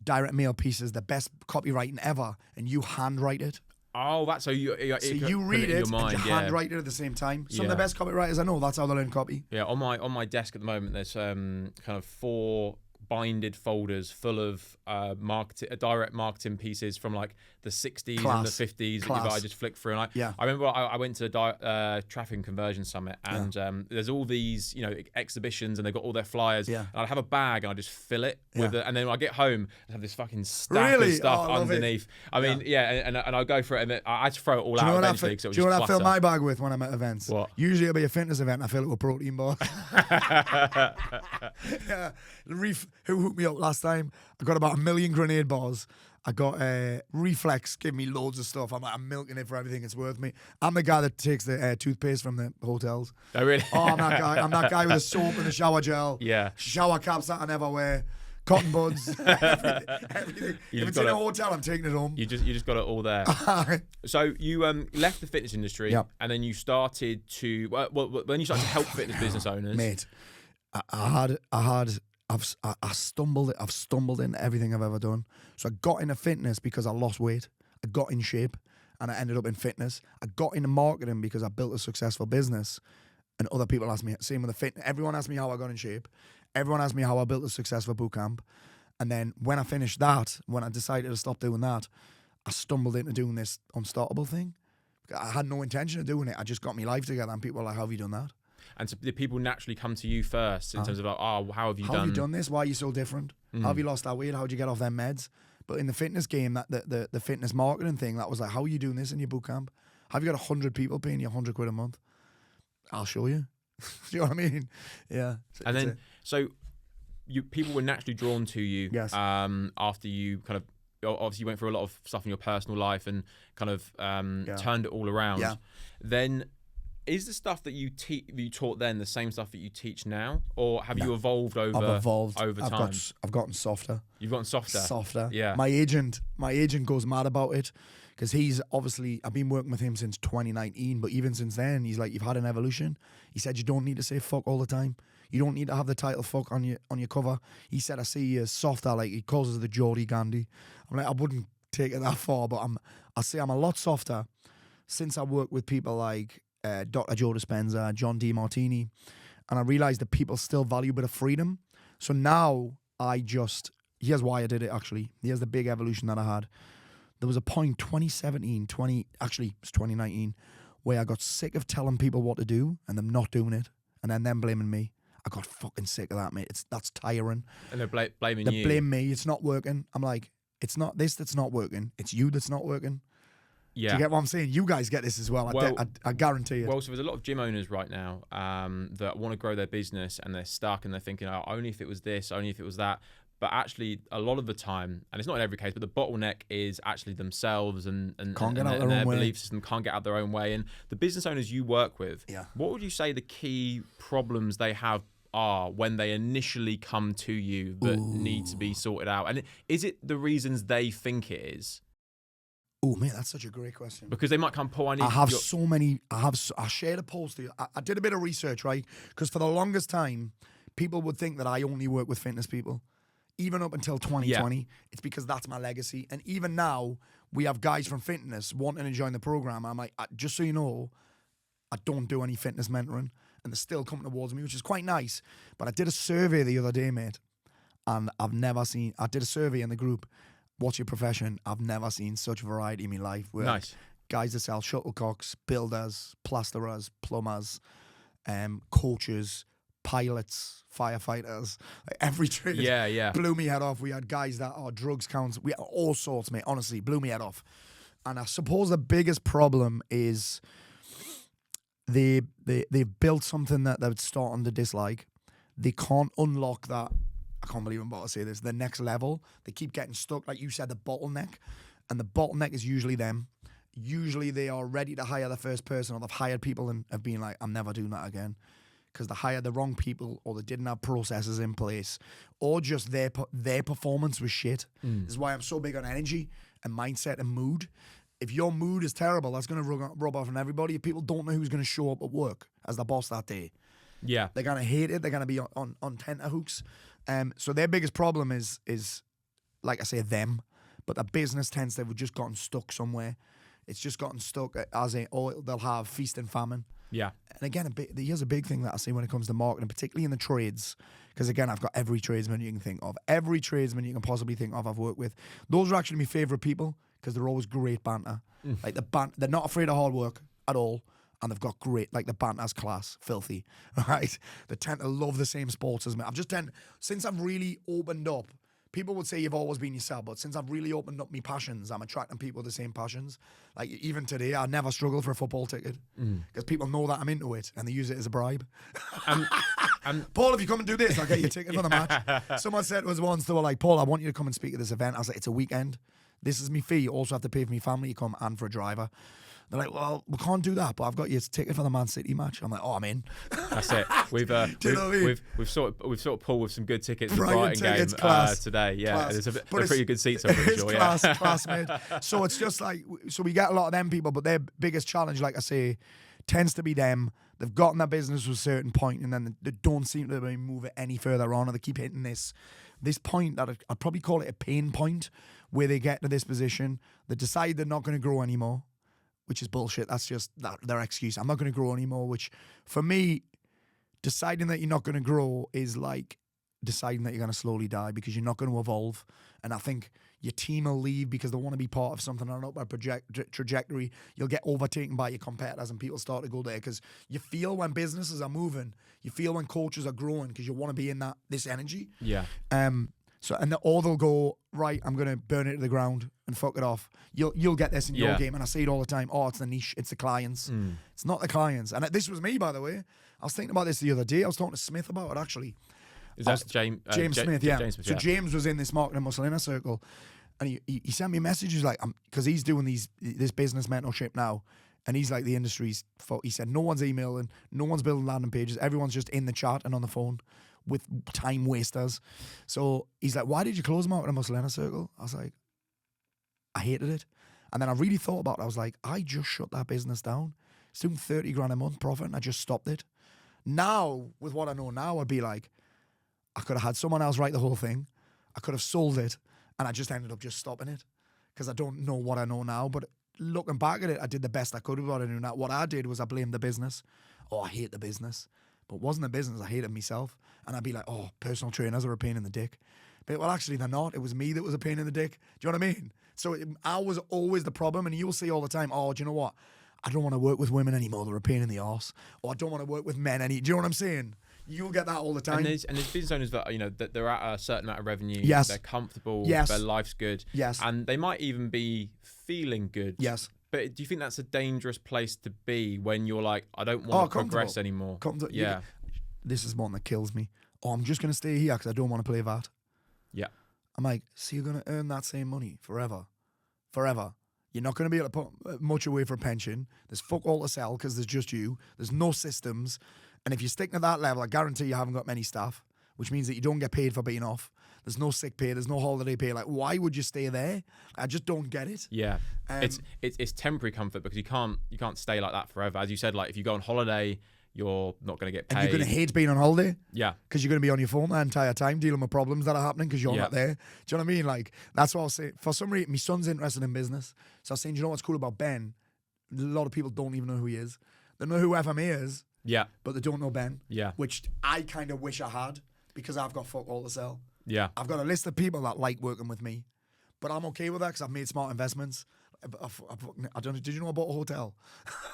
direct mail pieces, the best copywriting ever, and you handwrite it. Oh, that's so you read it and you handwrite it at the same time. Some of the best copywriters I know, that's how they learn copy. Yeah, on my desk at the moment, there's kind of 4 binded folders full of direct marketing pieces from like the 60s and the 50s that I just flicked through. And I remember I went to the Traffic and Conversion Summit and there's all these exhibitions and they've got all their flyers. And I'd have a bag and I just fill it with it. And then when I get home, I have this fucking stack of stuff underneath. I mean, and I'll go for it and I had to throw it all out eventually because it was Do you know what I clutter. fill my bag with when I'm at events? What? Usually it'll be a fitness event and I fill it with protein bars. Who hooked me up last time? I got about 1 million grenade bars. I got Reflex, give me loads of stuff. I'm milking it for everything it's worth me. I'm the guy that takes the toothpaste from the hotels. Oh, really? Oh, I'm that guy. I'm that guy with the soap and the shower gel. Yeah. Shower caps that I never wear. Cotton buds. everything. If it's in a hotel, I'm taking it home. You just got it all there. So you left the fitness industry and then you started to when you started to help fitness business owners. Mate, I've stumbled into everything I've ever done. So I got into fitness because I lost weight. I got in shape and I ended up in fitness. I got into marketing because I built a successful business and other people asked me, same with the fitness. Everyone asked me how I got in shape. Everyone asked me how I built a successful boot camp. And then when I finished that, when I decided to stop doing that, I stumbled into doing this Unstartable thing. I had no intention of doing it. I just got my life together and people were like, how have you done that? And so the people naturally come to you first in terms of like, how have you done this? Why are you so different? How have you lost that weight? How did you get off them meds? But in the fitness game, the fitness marketing thing, that was like, how are you doing this in your boot camp? Have you got 100 people paying you 100 quid a month? I'll show you. Do you know what I mean? Yeah. And then, so people were naturally drawn to you after you kind of, obviously you went through a lot of stuff in your personal life and kind of turned it all around. Yeah. Then, is the stuff that you taught then the same stuff that you teach now, or have you evolved over time? I've gotten softer. You've gotten softer. Softer. Yeah. My agent goes mad about it because he's obviously, I've been working with him since 2019, but even since then, he's like, you've had an evolution. He said you don't need to say fuck all the time. You don't need to have the title fuck on your cover. He said I see you as softer, like he calls us the Geordie Gandhi. I'm like, I wouldn't take it that far, but I say I'm a lot softer since I work with people like Dr. Joe Dispenza, John DeMartini, and I realized that people still value a bit of freedom. So now here's why I did it actually. Here's the big evolution that I had. There was a point 2019, where I got sick of telling people what to do and them not doing it and then them blaming me. I got fucking sick of that, mate. That's tiring. And they're blaming you. They blame me. It's not working. I'm like, it's not this that's not working. It's you that's not working. Yeah. Do you get what I'm saying? You guys get this as well. I guarantee it. Well, so there's a lot of gym owners right now that want to grow their business and they're stuck and they're thinking, oh, only if it was this, only if it was that. but actually a lot of the time, and it's not in every case, but the bottleneck is actually themselves and their belief system can't get out their own way. And the business owners you work with, what would you say the key problems they have are when they initially come to you that need to be sorted out? And is it the reasons they think it is? Oh, man, that's such a great question. Because they might come, Paul, I shared a post here. I did a bit of research, right? Because for the longest time, people would think that I only work with fitness people. Even up until 2020, it's because that's my legacy. And even now, we have guys from fitness wanting to join the program. I'm like, just so you know, I don't do any fitness mentoring. And they're still coming towards me, which is quite nice. But I did a survey the other day, mate. And I did a survey in the group. What's your profession? I've never seen such variety in my life. Nice. Guys that sell shuttlecocks, builders, plasterers, plumbers, coaches, pilots, firefighters, like every trade. Blew me head off. We had guys that are drugs counselors. We had all sorts, mate. Honestly, blew me head off. And I suppose the biggest problem is they've built something that they're starting to dislike. They can't unlock that. I can't believe I'm about to say this. The next level. They keep getting stuck, like you said, the bottleneck. And the bottleneck is usually them. Usually they are ready to hire the first person, or they've hired people and have been like, I'm never doing that again. Because they hired the wrong people, or they didn't have processes in place, or just their performance was shit. This is why I'm so big on energy and mindset and mood. If your mood is terrible, that's going to rub off on everybody. If people don't know who's going to show up at work as the boss that day, they're going to hate it. They're going to be on tenterhooks. So their biggest problem is like I say, them. But the business tends to have just gotten stuck somewhere. It's just gotten stuck or they'll have feast and famine. Yeah. And again, here's a big thing that I see when it comes to marketing, particularly in the trades. Because again, I've got every tradesman you can think of. Every tradesman you can possibly think of I've worked with. Those are actually my favourite people because they're always great banter. Like they're not afraid of hard work at all. And they've got great, like the banter's class, filthy, right? They tend to love the same sports as me. Since I've really opened up, people would say you've always been yourself, but since I've really opened up my passions, I'm attracting people with the same passions. Like even today, I never struggle for a football ticket because people know that I'm into it and they use it as a bribe. Paul, if you come and do this, I'll get you a ticket for the match. Someone said to us once, they were like, Paul, I want you to come and speak at this event. I was like, it's a weekend. This is me fee. You also have to pay for my family to come and for a driver. They're like, well, we can't do that, but I've got you a ticket for the Man City match. I'm like, oh, I'm in. That's it. We've sort of pulled with some good tickets for Brighton game today. Yeah, there's they're pretty good seats, I'm pretty sure. Class, mate. So it's just like, so we get a lot of them people, but their biggest challenge, like I say, tends to be them. They've gotten their business to a certain point, and then they don't seem to move it any further on, or they keep hitting this point that I'd probably call it a pain point, where they get to this position, they decide they're not going to grow anymore, which is bullshit. That's just their excuse. I'm not going to grow anymore, which for me, deciding that you're not going to grow is like deciding that you're going to slowly die because you're not going to evolve. And I think your team will leave because they want to be part of something on an upward trajectory. You'll get overtaken by your competitors and people start to go there because you feel when businesses are moving, you feel when coaches are growing because you want to be in this energy. Yeah. Or they'll go, right, I'm going to burn it to the ground and fuck it off. You'll get this in your game. And I say it all the time. Oh, it's the niche. It's the clients. It's not the clients. And this was me, by the way. I was thinking about this the other day. I was talking to Smith about it, actually. Is that James Smith? Yeah. James Smith, so James was in this Marketing Muscle Inner Circle. And he sent me a message. He's like, because he's doing this business mentorship now. And he's like the industry's fault. He said, no one's emailing. No one's building landing pages. Everyone's just in the chat and on the phone with time wasters. So he's like, why did you close Marketing Muscle Inner Circle? I was like, I hated it. And then I really thought about it. I was like, I just shut that business down. It's doing 30 grand a month profit and I just stopped it. Now, with what I know now, I'd be like, I could have had someone else write the whole thing. I could have sold it and I just ended up just stopping it because I don't know what I know now. But looking back at it, I did the best I could with what I knew now. What I did was I blamed the business. Oh, I hate the business. But it wasn't the business, I hated myself. And I'd be like, oh, personal trainers are a pain in the dick. But, well, actually, they're not. It was me that was a pain in the dick. Do you know what I mean? So I was always the problem. And you'll see all the time, oh, do you know what? I don't want to work with women anymore. They're a pain in the arse. Or I don't want to work with men any. Do you know what I'm saying? You'll get that all the time. And there's business owners that, that they're at a certain amount of revenue. Yes. They're comfortable. Yes. Their life's good. Yes. And they might even be feeling good. Yes. But do you think that's a dangerous place to be when you're like, I don't want to progress anymore? Yeah. This is one that kills me. Oh, I'm just going to stay here because I don't want to play that. Yeah. I'm like, so you're going to earn that same money forever. You're not going to be able to put much away for a pension. There's fuck all to sell because there's just you. There's no systems. And if you're sticking at that level, I guarantee you haven't got many staff, which means that you don't get paid for being off. There's no sick pay. There's no holiday pay. Like, why would you stay there? I just don't get it. Yeah, it's temporary comfort because you can't stay like that forever. As you said, like if you go on holiday, you're not going to get paid. And you're going to hate being on holiday. Yeah. Because you're going to be on your phone the entire time dealing with problems that are happening because you're not there. Do you know what I mean? Like, that's what I'll say. For some reason, my son's interested in business. So I was saying, do you know what's cool about Ben? A lot of people don't even know who he is. They know who FMA is. Yeah. But they don't know Ben. Yeah. Which I kind of wish I had because I've got fuck all to sell. Yeah. I've got a list of people that like working with me. But I'm okay with that because I've made smart investments. I don't know. Did you know I bought a hotel?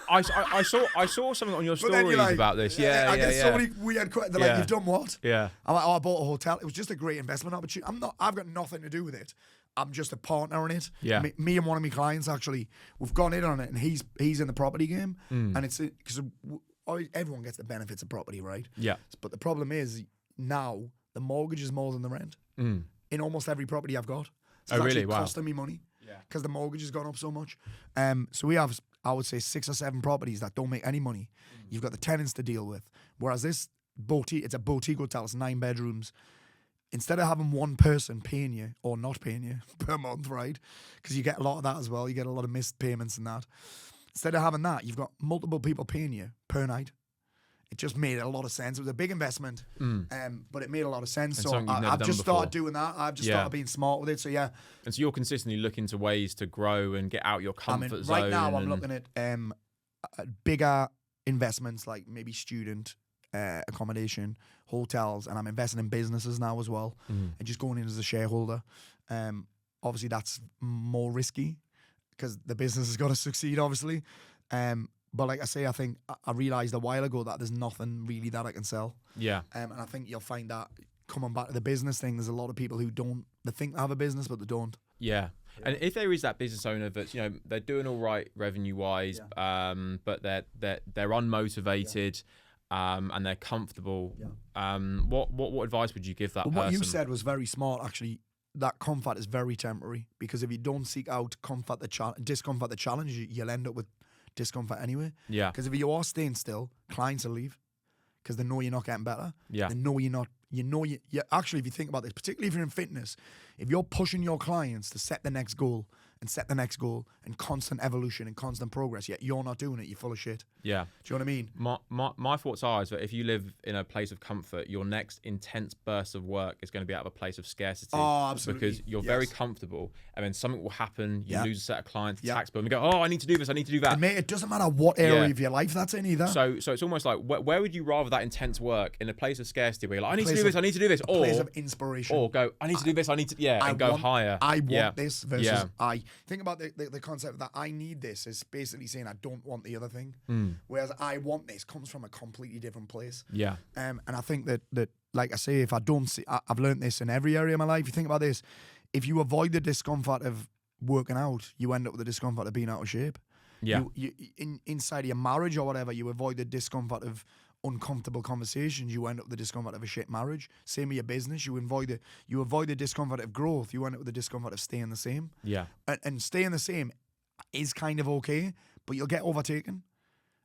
I saw something on your stories about this. I get so many weird questions. They're like, you've done what? Yeah. I'm like, I bought a hotel. It was just a great investment opportunity. I've got nothing to do with it. I'm just a partner in it. Yeah. Me and one of my clients actually, we've gone in on it, and he's in the property game, and it's because everyone gets the benefits of property, right? Yeah. But the problem is now the mortgage is more than the rent in almost every property I've got. So it's actually costing me money. Because the mortgage has gone up so much. So we have, I would say, 6 or 7 properties that don't make any money. You've got the tenants to deal with. Whereas this boutique, it's a boutique hotel, it's 9 bedrooms. Instead of having one person paying you or not paying you per month, right? Because you get a lot of that as well. You get a lot of missed payments and that. Instead of having that, you've got multiple people paying you per night. It just made a lot of sense. It was a big investment, but it made a lot of sense. And so I've just started doing that. I've just started being smart with it. So yeah. And so you're consistently looking to ways to grow and get out your comfort zone. Right now, I'm looking at bigger investments like maybe student accommodation, hotels, and I'm investing in businesses now as well, and just going in as a shareholder. Obviously, that's more risky because the business has got to succeed, obviously. But like I say, I think I realised a while ago that there's nothing really that I can sell. Yeah. And I think you'll find that coming back to the business thing, there's a lot of people who they think they have a business, but they don't. Yeah. And if there is that business owner that's, they're doing all right revenue-wise, but they're unmotivated, and they're comfortable, what advice would you give that person? What you said was very smart, actually. That comfort is very temporary, because if you don't seek out discomfort, the challenge, you'll end up with discomfort anyway. Yeah. Because if you are staying still, clients will leave because they know you're not getting better. Yeah. They know you're not. You actually, if you think about this, particularly if you're in fitness, if you're pushing your clients to set the next goal and constant evolution and constant progress, yet you're not doing it, you're full of shit. Yeah. Do you know what I mean? My thoughts are is that if you live in a place of comfort, your next intense burst of work is going to be out of a place of scarcity. Oh, absolutely. Because you're very comfortable, and then something will happen, you lose a set of clients, tax bill, and you go, oh, I need to do this, I need to do that. And mate, it doesn't matter what area of your life that's in either. So it's almost like, where would you rather that intense work in a place of scarcity where you're like, I need to do this, I need to do this, or place of inspiration, or go, I need to do this, I need to, and go higher. I want this versus I think about the concept that I need this is basically saying I don't want the other thing, whereas I want this comes from a completely different place. Yeah. And I think that like I say, if I don't see, I've learned this in every area of my life. You think about this: if you avoid the discomfort of working out, you end up with the discomfort of being out of shape. Yeah. You inside your marriage or whatever, you avoid the discomfort of uncomfortable conversations, you end up with the discomfort of a shit marriage. Same with your business, you avoid the discomfort of growth, you end up with the discomfort of staying the same. Yeah. And staying the same is kind of okay, but you'll get overtaken,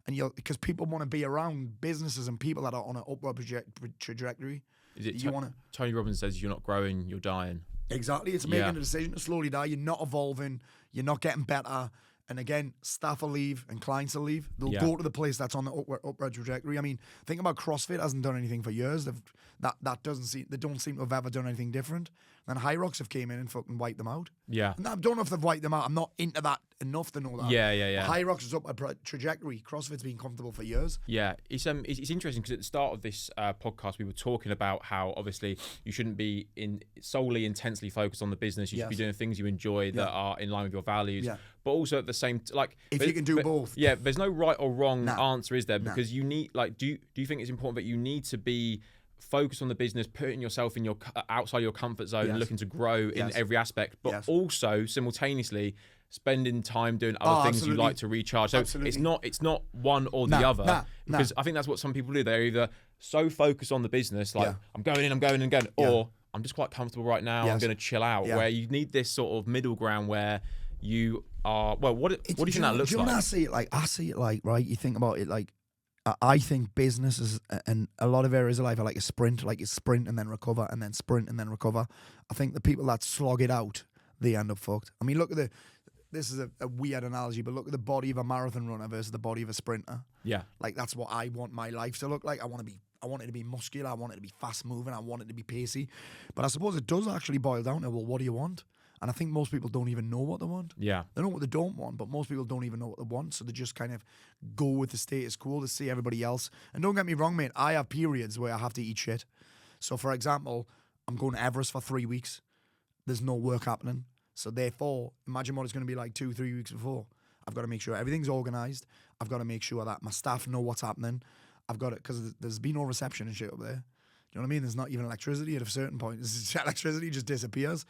and because people want to be around businesses and people that are on an upward trajectory. Is it Tony Robbins says you're not growing, you're dying. Exactly. It's making a decision to slowly die. You're not evolving, you're not getting better. And again, staff will leave and clients will leave. They'll go to the place that's on the upward trajectory. I mean, think about CrossFit hasn't done anything for years. They don't seem to have ever done anything different. Then High Rocks have came in and fucking wiped them out. Yeah. And I don't know if they've wiped them out. I'm not into that enough to know that. Yeah. High Rocks is up a trajectory. CrossFit's been comfortable for years. Yeah. It's interesting because at the start of this podcast, we were talking about how obviously you shouldn't be solely intensely focused on the business. You should be doing things you enjoy that are in line with your values. Yeah. But also at the same, if you can do both. Yeah, there's no right or wrong answer, is there? Because you need, do you think it's important that you need to be focused on the business, putting yourself in outside your comfort zone, and looking to grow in every aspect, but also simultaneously spending time doing other things you like to recharge. So it's not one or the other, because I think that's what some people do. They're either so focused on the business, like I'm going in, or I'm just quite comfortable right now. I'm going to chill out. Where you need this sort of middle ground where you are. Well, what do you think that looks like? I see it like right. You think about it like. I think business is, and a lot of areas of life are like a sprint, like you sprint and then recover and then sprint and then recover. I think the people that slog it out, they end up fucked. I mean, look at this is a weird analogy, but look at the body of a marathon runner versus the body of a sprinter. Yeah. Like that's what I want my life to look like. I want it to be muscular. I want it to be fast moving. I want it to be pacey. But I suppose it does actually boil down to, well, what do you want? And I think most people don't even know what they want. Yeah. They know what they don't want, but most people don't even know what they want. So they just kind of go with the status quo to see everybody else. And don't get me wrong, mate, I have periods where I have to eat shit. So, for example, I'm going to Everest for 3 weeks. There's no work happening. So, therefore, imagine what it's going to be like 2-3 weeks before. I've got to make sure everything's organised. I've got to make sure that my staff know what's happening. I've got it, because there's been no reception and shit up there. You know what I mean? There's not even electricity at a certain point. Electricity just disappears.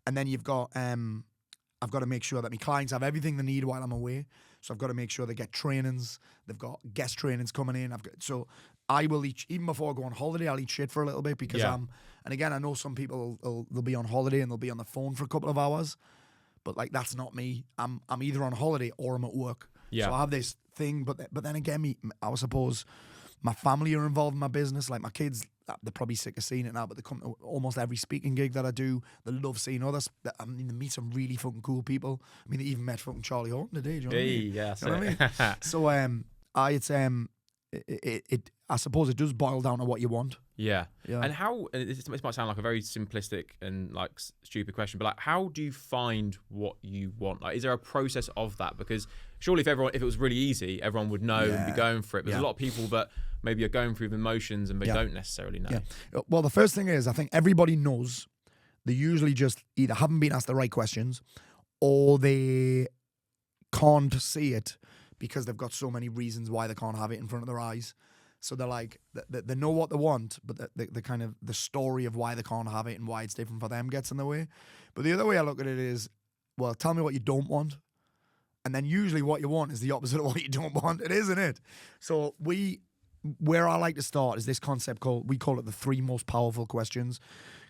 And then you've got, I've got to make sure that my clients have everything they need while I'm away. So I've got to make sure they get trainings. They've got guest trainings coming in. So I will eat, even before I go on holiday, I'll eat shit for a little bit because and again, I know some people, they'll be on holiday and they'll be on the phone for a couple of hours. But like, that's not me. I'm either on holiday or I'm at work. Yeah. So I have this thing, but then again, I suppose my family are involved in my business. Like my kids, they're probably sick of seeing it now, but they come to almost every speaking gig that I do. They love seeing others. I mean, they meet some really fucking cool people. I mean, they even met fucking Charlie Horton today. Do you know what I mean? Yeah, you know what I mean? So, I suppose it does boil down to what you want. Yeah. And how? And this might sound like a very simplistic and like stupid question, but like, how do you find what you want? Like, is there a process of that? Because surely, if it was really easy, everyone would know and be going for it. But there's a lot of people that maybe are going through the motions and they don't necessarily know. Yeah. Well, the first thing is, I think everybody knows. They usually just either haven't been asked the right questions, or they can't see it because they've got so many reasons why they can't have it in front of their eyes. So they're like, they know what they want, but the kind of the story of why they can't have it and why it's different for them gets in the way. But the other way I look at it is, well, tell me what you don't want. And then usually what you want is the opposite of what you don't want. It isn't it? So where I like to start is this concept we call it the 3 most powerful questions.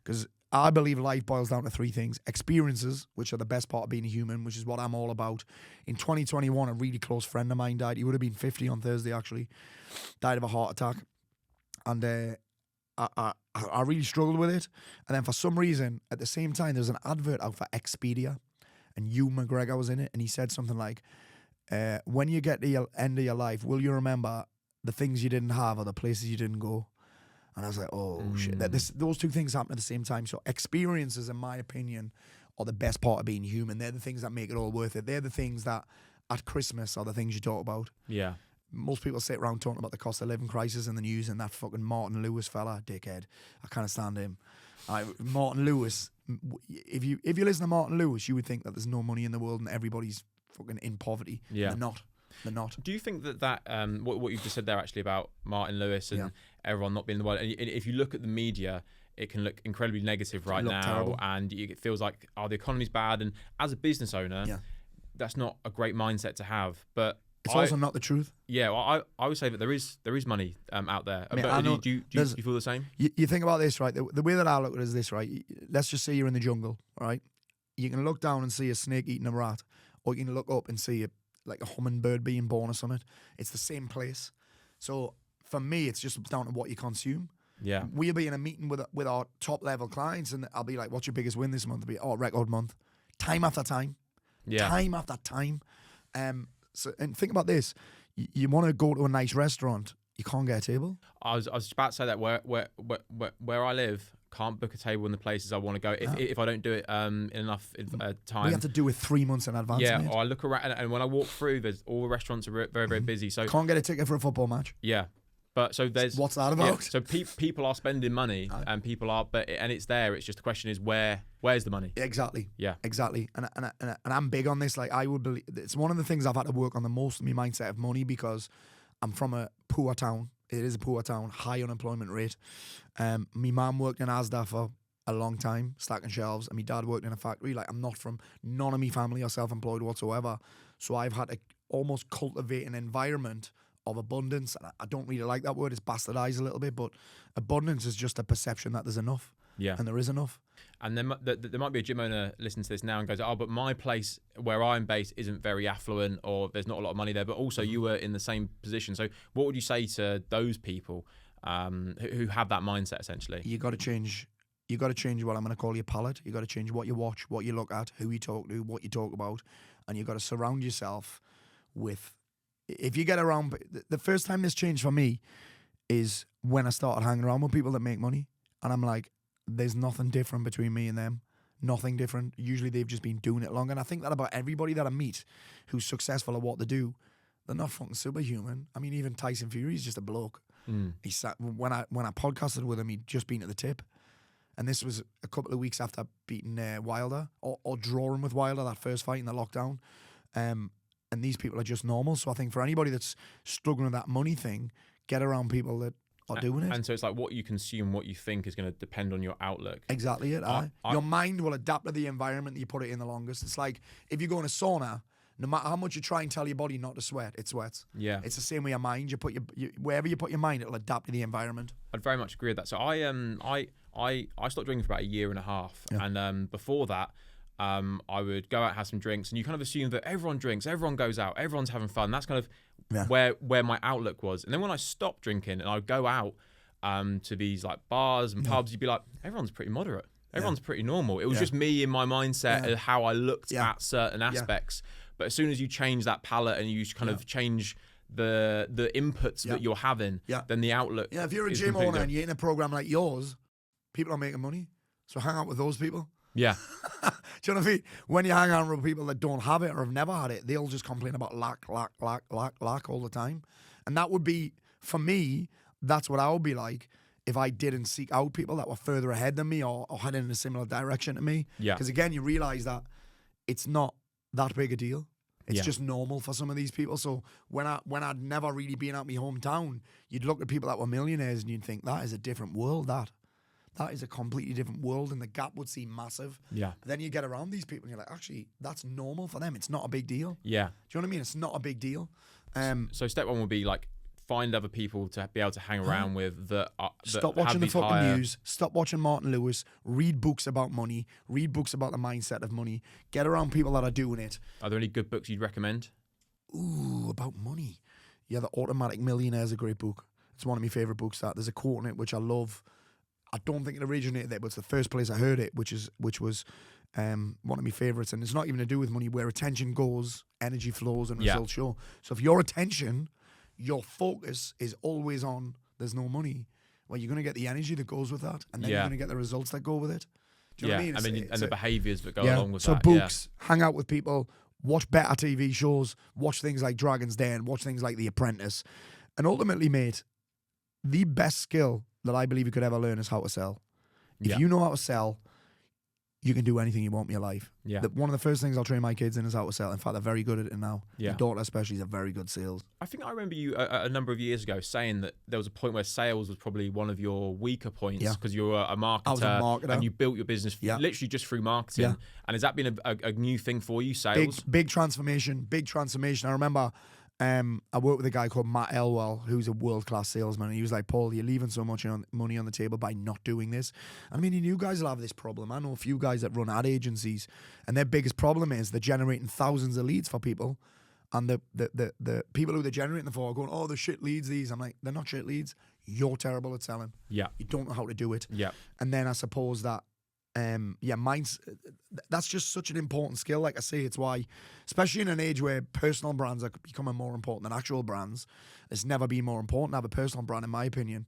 Because I believe life boils down to 3 things. Experiences, which are the best part of being a human, which is what I'm all about. In 2021, a really close friend of mine died. He would have been 50 on Thursday, actually. Died of a heart attack. And I really struggled with it. And then for some reason, at the same time, there was an advert out for Expedia. And Hugh McGregor was in it. And he said something like, when you get to the end of your life, will you remember the things you didn't have or the places you didn't go? And I was like, oh, shit. Those 2 things happen at the same time. So experiences, in my opinion, are the best part of being human. They're the things that make it all worth it. They're the things that, at Christmas, are the things you talk about. Yeah. Most people sit around talking about the cost of living crisis in the news and that fucking Martin Lewis fella, dickhead. I can't stand him. Martin Lewis, if you listen to Martin Lewis, you would think that there's no money in the world and everybody's fucking in poverty. Yeah. They're not. They're not. Do you think that what you've just said there actually about Martin Lewis and everyone not being in the world, and if you look at the media, it can look incredibly negative right now, terrible. And it feels like, the economy's bad. And as a business owner, that's not a great mindset to have. But it's also not the truth. Yeah, well, I would say that there is money out there. I mean, but do you feel the same? You think about this, right? The way that I look at it is this, right? Let's just say you're in the jungle, right? You can look down and see a snake eating a rat, or you can look up and see like a hummingbird being born or something. It's the same place. So for me, it's just down to what you consume. Yeah. We'll be in a meeting with our top level clients, and I'll be like, what's your biggest win this month? It'll be, record month. Time after time. Yeah. Time after time. So, and think about this. You want to go to a nice restaurant, you can't get a table. I was about to say that where I live, can't book a table in the places I want to go if I don't do it in enough time. We have to do it 3 months in advance. Yeah, or I look around, and when I walk through, all the restaurants are very, very busy. So can't get a ticket for a football match. Yeah. But so there's what's that about? Yeah, so people are spending money, and people are, and it's there. It's just the question is where's the money? Exactly. Yeah. Exactly. And I'm big on this. Like, I would believe it's one of the things I've had to work on the most in my mindset of money, because I'm from a poor town. It is a poor town, high unemployment rate. My mum worked in Asda for a long time, stacking shelves, and my dad worked in a factory. Like, none of my family are self-employed whatsoever. So I've had to almost cultivate an environment of abundance. And I don't really like that word. It's bastardized a little bit, but abundance is just a perception that there's enough. Yeah. And there is enough. And there might be a gym owner listening to this now and goes, oh, but my place where I'm based isn't very affluent, or there's not a lot of money there. But also you were in the same position. So what would you say to those people who have that mindset, essentially? You got to change. You got to change what I'm going to call your palette. You got to change what you watch, what you look at, who you talk to, what you talk about. And you got to surround yourself with, if you get around, the first time this changed for me is when I started hanging around with people that make money. And I'm like, there's nothing different between me and them. Nothing different. Usually they've just been doing it long. And I think that about everybody that I meet who's successful at what they do. They're not fucking superhuman. I mean, even Tyson Fury is just a bloke. He sat, when I podcasted with him, he'd just been at the tip. And this was a couple of weeks after beating Wilder or drawing with Wilder, that first fight in the lockdown. And these people are just normal. So I think for anybody that's struggling with that money thing, get around people that are doing it. And so it's like what you consume, what you think is going to depend on your outlook. Exactly it. Your mind will adapt to the environment that you put it in the longest. It's like if you go in a sauna, no matter how much you try and tell your body not to sweat, it sweats. Yeah. It's the same with your mind. You put wherever you put your mind, it'll adapt to the environment. I'd very much agree with that. So I stopped drinking for about 1.5 years. Yeah. And before that, I would go out and have some drinks, and you kind of assume that everyone drinks, everyone goes out, everyone's having fun. That's kind of where my outlook was. And then when I stopped drinking and I'd go out to these like bars and pubs, you'd be like, everyone's pretty moderate. Everyone's pretty normal. It was just me in my mindset of how I looked at certain aspects. But as soon as you change that palette and you kind of change the inputs that you're having, then the outlook. Yeah, if you're a gym owner and you're in a program like yours, people are making money. So hang out with those people. Yeah. Do you know what I mean? When you hang out with people that don't have it or have never had it, they'll just complain about lack all the time. And that would be, for me, that's what I would be like if I didn't seek out people that were further ahead than me or heading in a similar direction to me. Yeah. Because again, you realize that it's not that big a deal. It's just normal for some of these people. So when I'd never really been out my hometown, you'd look at people that were millionaires and you'd think, that is a different world, that is a completely different world, and the gap would seem massive. Yeah. But then you get around these people and you're like, actually, that's normal for them. It's not a big deal. Yeah. Do you know what I mean? It's not a big deal. So step one would be like, find other people to be able to hang around with that stop watching the fucking news. Stop watching Martin Lewis. Read books about money. Read books about the mindset of money. Get around people that are doing it. Are there any good books you'd recommend? Ooh, about money. Yeah, The Automatic Millionaire is a great book. It's one of my favorite books. There's a quote in it which I love. I don't think it originated there, but it's the first place I heard it, which was one of my favorites. And it's not even to do with money. Where attention goes, energy flows, and results show. So if your attention, your focus is always on there's no money, well, you're going to get the energy that goes with that, and then you're going to get the results that go with it. Do you know what I mean? And the behaviours that go along with that. So books, hang out with people, watch better TV shows, watch things like Dragon's Den, watch things like The Apprentice. And ultimately, mate, the best skill that I believe you could ever learn is how to sell. If you know how to sell, you can do anything you want in your life. Yeah. One of the first things I'll train my kids in is how to sell. In fact, they're very good at it now. Yeah. My daughter especially is a very good sales. I think I remember you a number of years ago saying that there was a point where sales was probably one of your weaker points because you were a marketer. I was a marketer. And you built your business literally just through marketing. Yeah. And has that been a new thing for you, sales? Big transformation. I remember I worked with a guy called Matt Elwell, who's a world-class salesman. And he was like, Paul, you're leaving so much money on the table by not doing this. I mean, you guys will have this problem. I know a few guys that run ad agencies, and their biggest problem is they're generating thousands of leads for people. And the people who they're generating them for are going, oh, they're shit leads, these. I'm like, they're not shit leads. You're terrible at selling. Yeah. You don't know how to do it. Yeah. And then I suppose that that's just such an important skill. Like I say, it's why, especially in an age where personal brands are becoming more important than actual brands, it's never been more important to have a personal brand, in my opinion.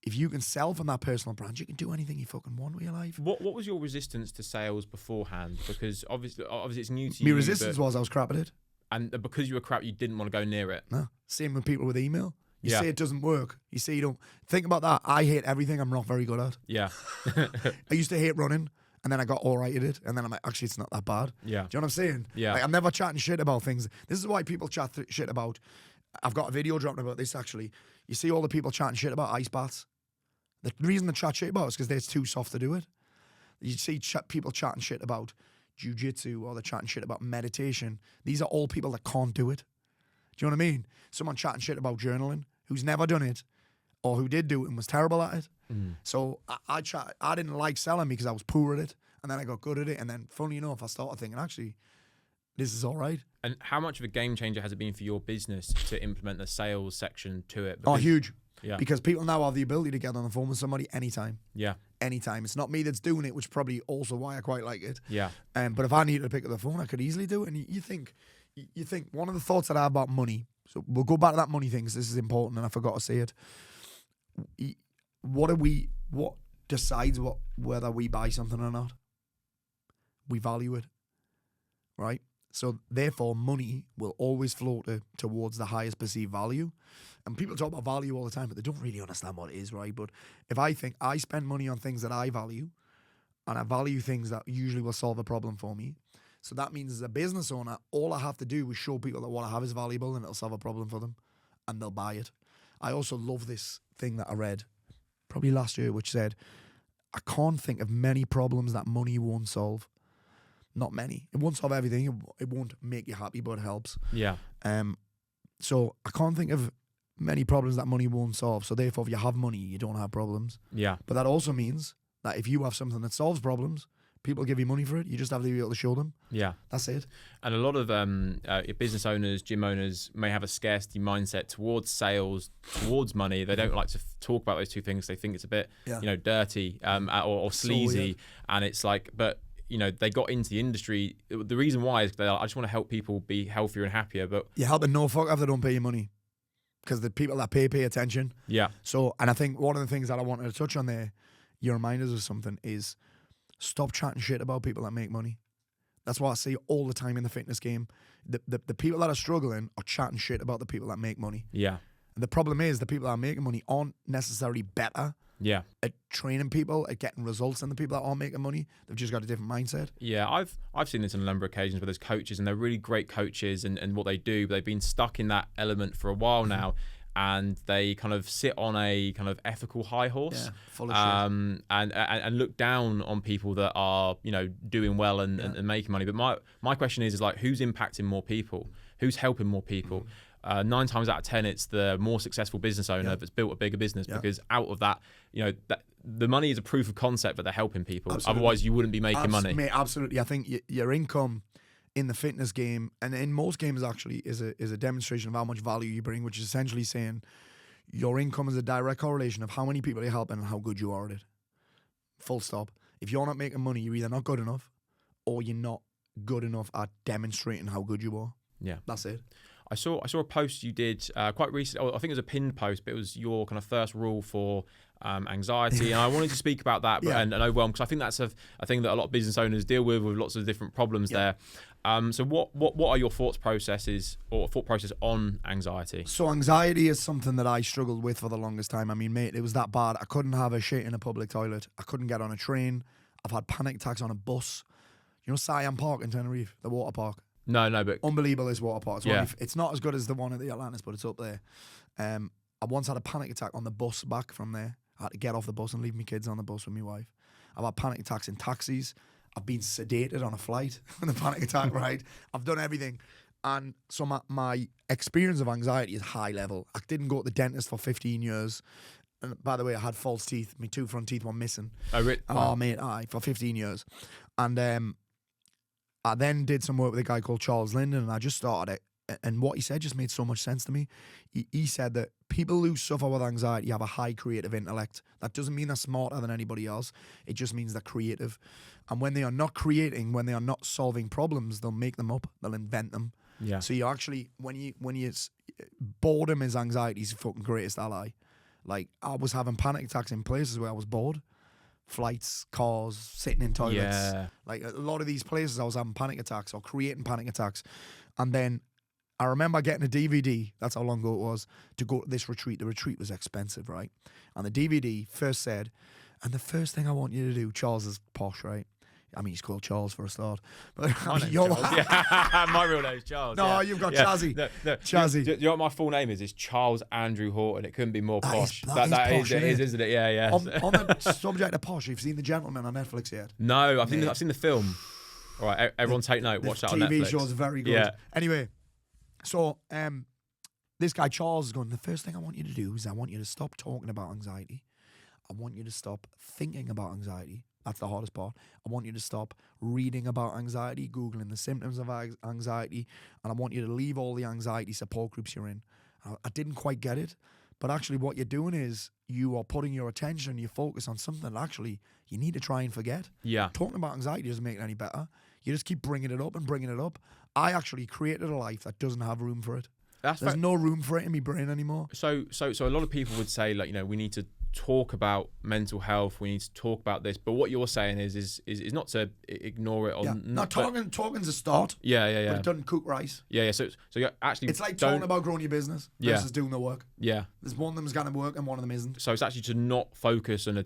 If you can sell from that personal brand, you can do anything you fucking want with your life. What was your resistance to sales beforehand? Because obviously it's new to you. My resistance was I was crap at it. And because you were crap, you didn't want to go near it. No. Same with people with email. You say it doesn't work. You say you don't. Think about that. I hate everything I'm not very good at. Yeah. I used to hate running, and then I got all right at it, and then I'm like, actually, it's not that bad. Yeah. Do you know what I'm saying? Yeah. Like, I'm never chatting shit about things. This is why people chat shit about. I've got a video dropping about this, actually. You see all the people chatting shit about ice baths. The reason they chat shit about it is because they're too soft to do it. You see people chatting shit about jiu-jitsu, or they're chatting shit about meditation. These are all people that can't do it. Do you know what I mean? Someone chatting shit about journaling who's never done it, or who did do it and was terrible at it. So I didn't like selling because I was poor at it, and then I got good at it, and then funny enough, I started thinking, actually, this is all right. And how much of a game changer has it been for your business to implement the sales section to it? Because, huge. Yeah. Because people now have the ability to get on the phone with somebody anytime. Yeah. Anytime. It's not me that's doing it, which is probably also why I quite like it. Yeah. But if I needed to pick up the phone, I could easily do it. And you think one of the thoughts that I have about money, so we'll go back to that money thing because this is important and I forgot to say it. What decides whether we buy something or not? We value it, right? So therefore, money will always flow towards the highest perceived value. And people talk about value all the time, but they don't really understand what it is, right? But if I think I spend money on things that I value, and I value things that usually will solve a problem for me, so that means as a business owner, all I have to do is show people that what I have is valuable and it'll solve a problem for them, and they'll buy it. I also love this thing that I read probably last year, which said, I can't think of many problems that money won't solve. Not many. It won't solve everything. It won't make you happy, but it helps. Yeah. So I can't think of many problems that money won't solve. So therefore, if you have money, you don't have problems. Yeah. But that also means that if you have something that solves problems, people give you money for it. You just have to be able to show them. Yeah. That's it. And a lot of business owners, gym owners may have a scarcity mindset towards sales, towards money. They don't like to talk about those two things. They think it's a bit, dirty or sleazy. And it's like, but they got into the industry. The reason why is I just want to help people be healthier and happier. But you're helping no fuck if they don't pay you money, because the people that pay attention. Yeah. So, and I think one of the things that I wanted to touch on there, your reminders of something, is stop chatting shit about people that make money. That's what I see all the time in the fitness game. The people that are struggling are chatting shit about the people that make money. Yeah. And the problem is the people that are making money aren't necessarily better. Yeah. At training people, at getting results than the people that aren't making money. They've just got a different mindset. Yeah, I've seen this on a number of occasions where there's coaches and they're really great coaches and what they do, but they've been stuck in that element for a while now. And they kind of sit on a kind of ethical high horse, full of shit. and look down on people that are doing well and making money. But my question is like, who's impacting more people? Who's helping more people? 9 times out of 10, it's the more successful business owner that's built a bigger business, because out of that, that the money is a proof of concept that they're helping people. Absolutely. Otherwise, you wouldn't be making money. Mate, absolutely. I think your income in the fitness game, and in most games actually, is a demonstration of how much value you bring, which is essentially saying your income is a direct correlation of how many people you're helping and how good you are at it. Full stop. If you're not making money, you're either not good enough or you're not good enough at demonstrating how good you are. Yeah. That's it. I saw a post you did quite recently. I think it was a pinned post, but it was your kind of first rule for anxiety, and I wanted to speak about that and overwhelm, because I think that's a thing that a lot of business owners deal with lots of different problems there. So what are your thought process on anxiety? So anxiety is something that I struggled with for the longest time. I mean, mate, it was that bad. I couldn't have a shit in a public toilet. I couldn't get on a train. I've had panic attacks on a bus. You know Siam Park in Tenerife, the water park? No, but unbelievable, this water park. It's not as good as the one at the Atlantis, but it's up there. I once had a panic attack on the bus back from there. I had to get off the bus and leave my kids on the bus with my wife. I've had panic attacks in taxis. I've been sedated on a flight with a panic attack, right? I've done everything. And so my experience of anxiety is high level. I didn't go to the dentist for 15 years. And by the way, I had false teeth. My 2 front teeth were missing. Oh, really? Oh, mate, for 15 years. And I then did some work with a guy called Charles Linden, and I just started it. And what he said just made so much sense to me. He said that people who suffer with anxiety have a high creative intellect. That doesn't mean they're smarter than anybody else. It just means they're creative. And when they are not creating, when they are not solving problems, they'll make them up. They'll invent them. Yeah. So you actually, when you boredom is anxiety's fucking greatest ally. Like, I was having panic attacks in places where I was bored. Flights, cars, sitting in toilets. Yeah. Like, a lot of these places I was having panic attacks or creating panic attacks. And then I remember getting a DVD, that's how long ago it was, to go to this retreat. The retreat was expensive, right? And the DVD first said, and the first thing I want you to do, Charles is posh, right? I mean, he's called Charles for a start. But my name's Charles. Yeah. My real name's Charles. No, you've got Chazzy. No. Chazzy. Do you know what my full name is? It's Charles Andrew Horton. It couldn't be more posh. That is posh, isn't it? Yeah. On the subject of posh, you've seen The Gentleman on Netflix yet? No, I've seen the film. All right, everyone take note. Watch that on Netflix. The TV show's very good. Yeah. Anyway, so this guy Charles is going, the first thing I want you to do is I want you to stop talking about anxiety. I want you to stop thinking about anxiety. That's the hardest part. I want you to stop reading about anxiety, Googling the symptoms of anxiety, and I want you to leave all the anxiety support groups you're in. I didn't quite get it, but actually what you're doing is you are putting your attention, your focus on something that actually you need to try and forget. Yeah. Talking about anxiety doesn't make it any better. You just keep bringing it up and bringing it up. I actually created a life that doesn't have room for it. There's no room for it in my brain anymore. So a lot of people would say, like, you know, we need to talk about mental health. We need to talk about this. But what you're saying is not to ignore it. Or talking's a start. Yeah. But it doesn't cook rice. Yeah. So you're actually, it's like talking about growing your business versus doing the work. Yeah. There's one of them's going to work and one of them isn't. So it's actually to not focus and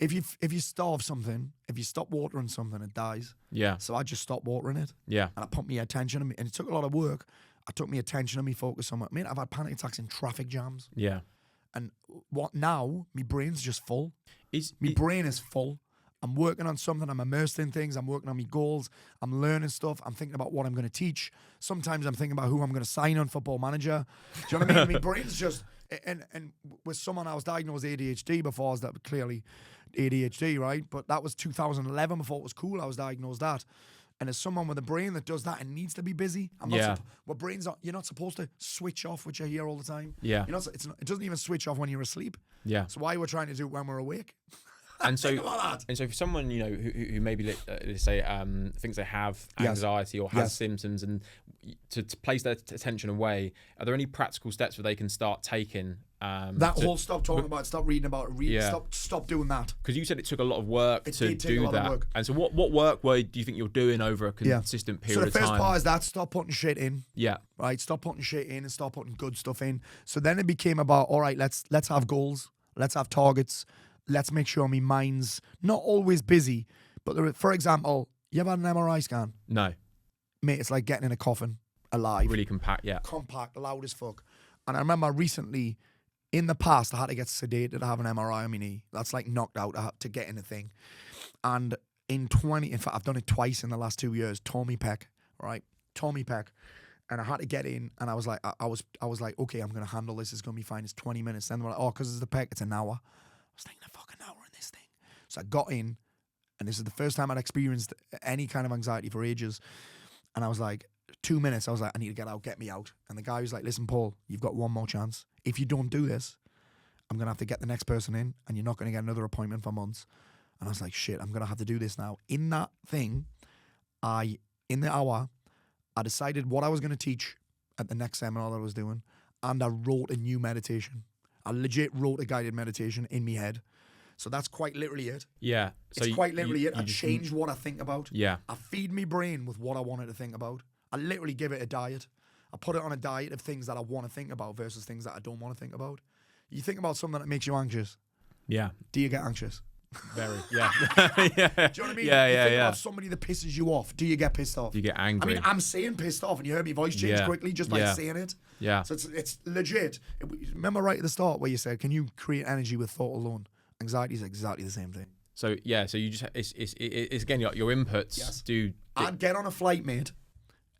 if you starve something, if you stop watering something, it dies. Yeah. So I just stopped watering it. Yeah. And I put my attention on me, and it took a lot of work. I took my attention and me focus on it. I mean, I've had panic attacks in traffic jams. Yeah. And what now? My brain's just full. My brain is full. I'm working on something. I'm immersed in things. I'm working on my goals. I'm learning stuff. I'm thinking about what I'm going to teach. Sometimes I'm thinking about who I'm going to sign on Football Manager. Do you know what I mean? My brain's just... And with someone, I was diagnosed ADHD before. I was clearly ADHD, right? But that was 2011 before it was cool. I was diagnosed that. And as someone with a brain that does that and needs to be busy, you're not supposed to switch off, which I hear all the time. Yeah. It doesn't even switch off when you're asleep. Yeah. So why we're trying to do it when we're awake? And so for someone, you know, who maybe let's say thinks they have anxiety or has symptoms, and to place their attention away, are there any practical steps that they can start taking? Stop talking about it, stop reading about it, stop doing that. Because you said it took a lot of work to do that. Work. And so what work do you think you're doing over a consistent period of time? So the first part is that stop putting shit in. Yeah. Right, stop putting shit in and start putting good stuff in. So then it became about, all right, let's have goals, let's have targets, let's make sure my mind's not always busy. But for example, you ever had an MRI scan? No. Mate, it's like getting in a coffin alive. Really compact, yeah. Compact, loud as fuck. And I remember recently, in the past, I had to get sedated to have an MRI on my knee. That's like knocked out to get in a thing. And in fact, I've done it twice in the last 2 years. Tore me pec, right? Tore me pec. And I had to get in, and I was like, okay, I'm going to handle this. It's going to be fine. It's 20 minutes. Then they're like, because it's the pec, it's an hour. I was thinking, a fucking hour in this thing. So I got in, and this is the first time I'd experienced any kind of anxiety for ages. And I was like, 2 minutes, I was like, I need to get out, get me out. And the guy was like, listen, Paul, you've got one more chance. If you don't do this, I'm going to have to get the next person in, and you're not going to get another appointment for months. And I was like, shit, I'm going to have to do this now. In that thing, in the hour, I decided what I was going to teach at the next seminar that I was doing, and I wrote a new meditation. I legit wrote a guided meditation in my head. So that's quite literally it. Yeah. So it's quite literally it. I changed what I think about. Yeah. I feed my brain with what I wanted to think about. I literally give it a diet. I put it on a diet of things that I want to think about versus things that I don't want to think about. You think about something that makes you anxious. Yeah. Do you get anxious? Very. Yeah. Yeah. Do you know what I mean? Yeah, you think about somebody that pisses you off. Do you get pissed off? Do you get angry? I mean, I'm saying pissed off, and you heard my voice change quickly just by saying it. Yeah. So it's legit. Remember right at the start where you said, can you create energy with thought alone? Anxiety is exactly the same thing. So you just it's again your inputs do. I'd get on a flight, mate,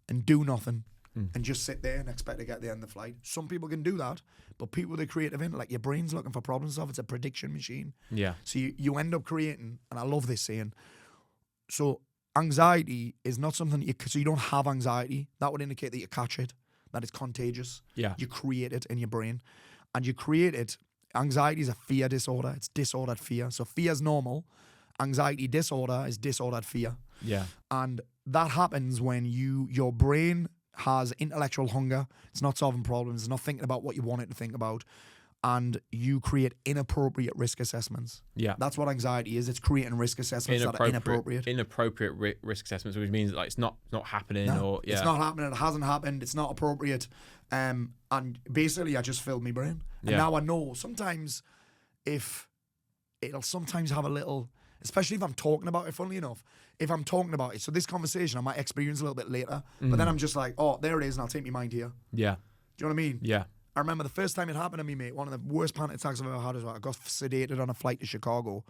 and do nothing, and just sit there and expect to get the end of the flight. Some people can do that, but people with a creative intellect, your brain's looking for problem stuff. It's a prediction machine. Yeah. So you end up creating, and I love this saying. So anxiety is not something so you don't have anxiety. That would indicate that you catch it, that it's contagious. Yeah. You create it in your brain, and you create it. Anxiety is a fear disorder. It's disordered fear. So fear is normal. Anxiety disorder is disordered fear. Yeah. And that happens when your brain has intellectual hunger. It's not solving problems. It's not thinking about what you want it to think about. And you create inappropriate risk assessments. Yeah. That's what anxiety is. It's creating risk assessments that are inappropriate. Inappropriate risk assessments, which means like it's not happening It's not happening. It hasn't happened. It's not appropriate. And basically I just filled my brain. And now I know sometimes it'll sometimes have a little, especially if I'm talking about it, funnily enough, if I'm talking about it. So this conversation I might experience a little bit later, but then I'm just like, oh, there it is, and I'll take my mind here. Yeah. Do you know what I mean? Yeah. I remember the first time it happened to me, mate, one of the worst panic attacks I've ever had is I got sedated on a flight to Chicago.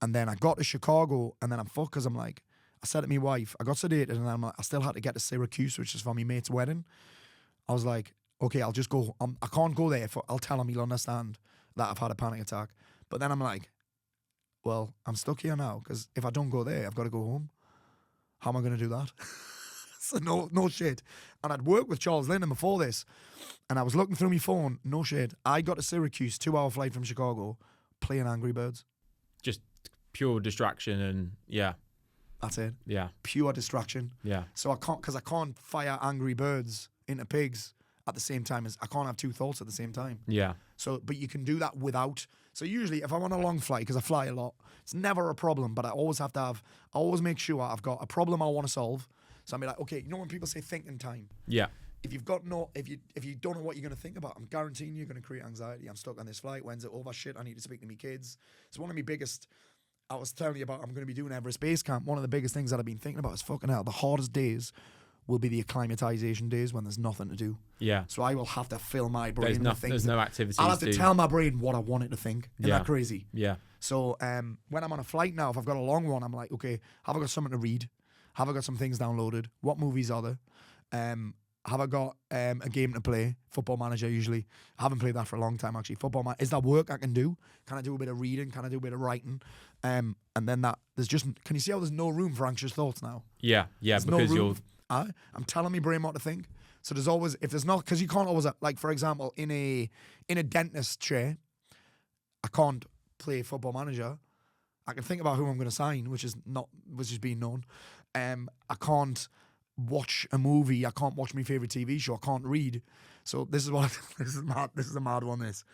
And then I got to Chicago, and then I'm fucked because I'm like, I said to my wife, I got sedated, and then I'm like, I still had to get to Syracuse, which is for my mate's wedding. I was like, okay, I'll just go. I can't go there. I'll tell him he'll understand that I've had a panic attack. But then I'm like, well, I'm stuck here now because if I don't go there, I've got to go home. How am I going to do that? So no shit. And I'd worked with Charles Linden before this, and I was looking through my phone. No shit. I got to Syracuse, 2-hour flight from Chicago, playing Angry Birds. Just pure distraction and That's it. Yeah. Pure distraction. Yeah. So I can't fire Angry Birds into pigs at the same time I can't have two thoughts at the same time. Yeah. So, but you can do that without. So usually if I'm on a long flight, because I fly a lot, it's never a problem, but I always make sure I've got a problem I want to solve. So I'll be like, okay, you know when people say thinking time? Yeah. If you don't know what you're going to think about, I'm guaranteeing you're going to create anxiety. I'm stuck on this flight. When's it over? Shit, I need to speak to my kids. It's one of my biggest, I was telling you about, I'm going to be doing Everest Base Camp. One of the biggest things that I've been thinking about is fucking hell. The hardest days will be the acclimatization days when there's nothing to do. Yeah. So I will have to fill my brain with things. There's no activities. I'll have to tell my brain what I want it to think. Isn't that crazy? Yeah. So when I'm on a flight now, if I've got a long one, I'm like, okay, have I got something to read? Have I got some things downloaded? What movies are there? Have I got a game to play? Football Manager usually. I haven't played that for a long time actually. Is that work I can do? Can I do a bit of reading? Can I do a bit of writing? And then can you see how there's no room for anxious thoughts now? Yeah, there's because no room. I'm telling my brain what to think. So there's always, if there's not, because you can't always, like for example, in a dentist chair, I can't play Football Manager. I can think about who I'm going to sign, which is being known. I can't watch a movie. I can't watch my favorite TV show. I can't read. So this is mad. This is a mad one. This.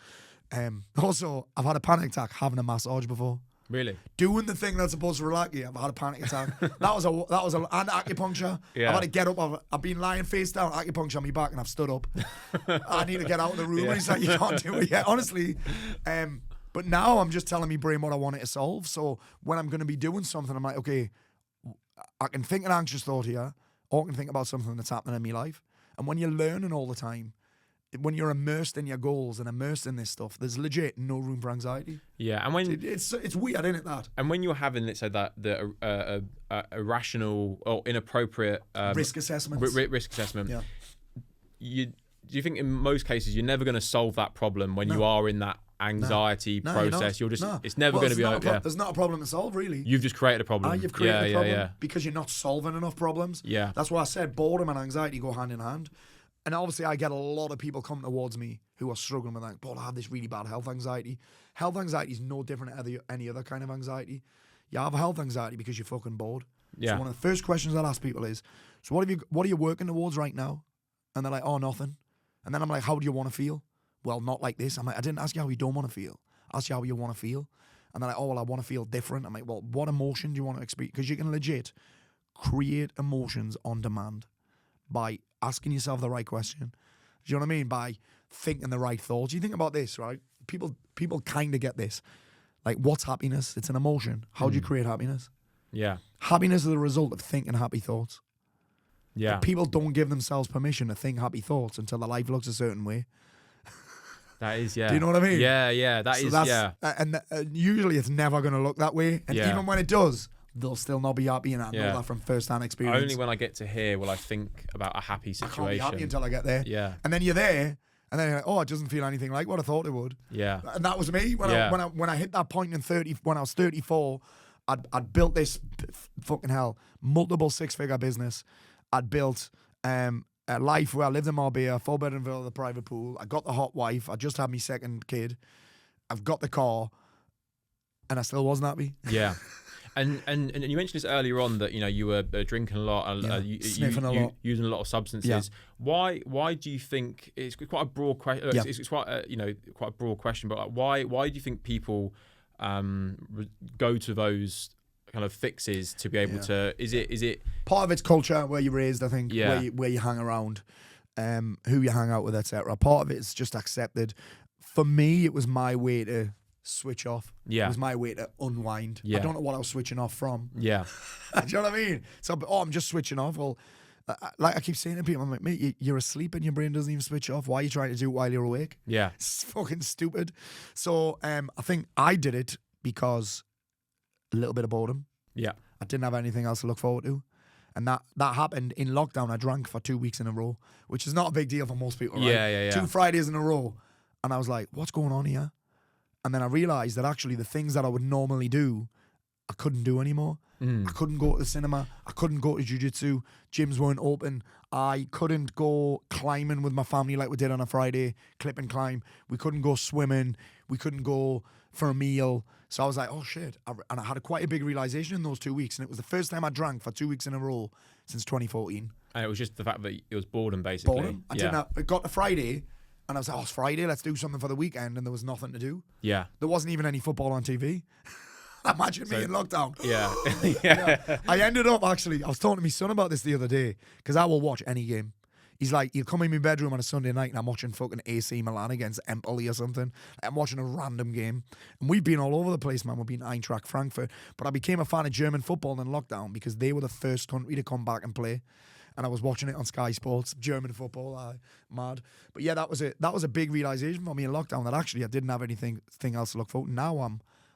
Also, I've had a panic attack having a massage before. Really? Doing the thing that's supposed to relax you. I've had a panic attack. and acupuncture. Yeah. I've had to get up. I've been lying face down, acupuncture on my back, and I've stood up. I need to get out of the room. And he's like, you can't do it yet. Honestly. But now I'm just telling my brain what I want it to solve. So when I'm going to be doing something, I'm like, okay, I can think an anxious thought here, or I can think about something that's happening in my life. And when you're learning all the time, when you're immersed in your goals and immersed in this stuff, there's legit no room for anxiety. Yeah, and when it's weird, isn't it? That. And when you're having, let's say, the irrational or inappropriate risk assessment. Risk assessment. Yeah. Do you think in most cases you're never going to solve that problem when you are in that anxiety process? It's never going to be over. There's not a problem to solve, really. You've just created a problem. You've created a problem because you're not solving enough problems. Yeah. That's why I said boredom and anxiety go hand in hand. And obviously I get a lot of people come towards me who are struggling with that. Paul, I have this really bad health anxiety. Health anxiety is no different than any other kind of anxiety. You have health anxiety because you're fucking bored. Yeah. So one of the first questions I'll ask people is, so what are you working towards right now? And they're like, oh, nothing. And then I'm like, how do you want to feel? Well, not like this. I'm like, I didn't ask you how you don't want to feel. I asked you how you want to feel. And they're like, oh, well, I want to feel different. I'm like, well, what emotion do you want to experience? Because you can legit create emotions on demand by asking yourself the right question. Do you know what I mean? By thinking the right thoughts. You think about this, right? People kind of get this. Like, what's happiness? It's an emotion. How do you create happiness? Yeah. Happiness is the result of thinking happy thoughts. Yeah. But people don't give themselves permission to think happy thoughts until their life looks a certain way. That is, yeah. Do you know what I mean? Yeah. And usually it's never going to look that way. And even when it does, they'll still not be happy. And I know that from first-hand experience. Only when I get to here will I think about a happy situation. I can't be happy until I get there. Yeah. And then you're there, and then you're like, oh, it doesn't feel anything like what I thought it would. Yeah. And that was me. When I hit that point when I was 34, I'd built this fucking hell, multiple six-figure business. I'd built a life where I lived in Marbella, 4-bedroom villa with a private pool. I got the hot wife. I just had my second kid. I've got the car, and I still wasn't happy. Yeah. And you mentioned this earlier on that you were drinking a lot, sniffing a lot, using a lot of substances. Yeah. Why do you think it's quite a broad question? It's quite quite a broad question, but why do you think people go to those kind of fixes to be able to? Is it part of it's culture, where you're raised, I think, where you hang around, who you hang out with, etc. Part of it's just accepted. For me, it was my way to switch off. Yeah. It was my way to unwind. Yeah. I don't know what I was switching off from. Yeah. Do you know what I mean? So, I'm just switching off. Well, like I keep saying to people, I'm like, mate, you're asleep and your brain doesn't even switch off. Why are you trying to do it while you're awake? Yeah. It's fucking stupid. So, I think I did it because a little bit of boredom. Yeah. I didn't have anything else to look forward to. And that happened in lockdown. I drank for 2 weeks in a row, which is not a big deal for most people, right? Yeah. 2 Fridays in a row. And I was like, what's going on here? And then I realised that actually the things that I would normally do, I couldn't do anymore. I couldn't go to the cinema. I couldn't go to jiu-jitsu. Gyms weren't open. I couldn't go climbing with my family like we did on a Friday, clip and climb. We couldn't go swimming. We couldn't go for a meal. So I was like, oh shit. And I had quite a big realisation in those 2 weeks. And it was the first time I drank for 2 weeks in a row since 2014. And it was just the fact that it was boredom, basically. Boredom. It got to Friday, and I was like, oh, it's Friday, let's do something for the weekend. And there was nothing to do. Yeah. There wasn't even any football on TV. Imagine me in lockdown. Yeah. Yeah. I ended up actually, I was talking to my son about this the other day, because I will watch any game. He's like, he'll come in my bedroom on a Sunday night and I'm watching fucking AC Milan against Empoli or something. I'm watching a random game. And we've been all over the place, man. We've been Eintracht Frankfurt. But I became a fan of German football in lockdown because they were the first country to come back and play. And I was watching it on Sky Sports, German football, mad. But yeah, that was a big realisation for me in lockdown, that actually I didn't have anything else to look forward to. Now I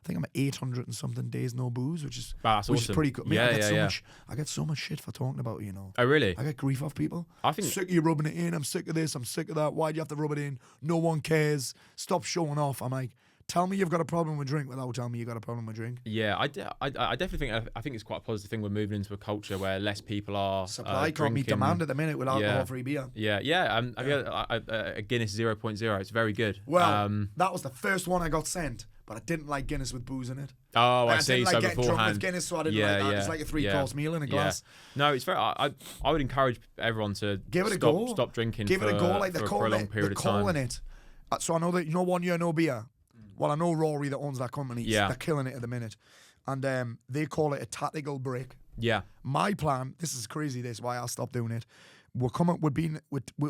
think I'm at 800 and something days no booze, which is awesome. Pretty good. I get so much shit for talking about it, you know. Oh, really? I get grief off people. I think sick of you rubbing it in. I'm sick of this. I'm sick of that. Why do you have to rub it in? No one cares. Stop showing off. I'm like, tell me you've got a problem with drink without telling me you've got a problem with drink. Yeah, I definitely think it's quite a positive thing. We're moving into a culture where less people are supply can't meet demand at the minute with alcohol-free beer. Yeah. Have you had a Guinness 0.0? It's very good. Well, that was the first one I got sent, but I didn't like Guinness with booze in it. Oh, I see. didn't like So getting beforehand, drunk with Guinness, so I didn't like that. It's like a 3-course meal in a glass. No, it's very. I would encourage everyone to give it a go. Stop drinking. Give it a go. Like for a long period of time. They're calling it. So I know that 1 year no beer. Well, I know Rory that owns that company. They're killing it at the minute, and they call it a tactical break. Yeah. My plan. This is crazy. This is why I'll stop doing it. We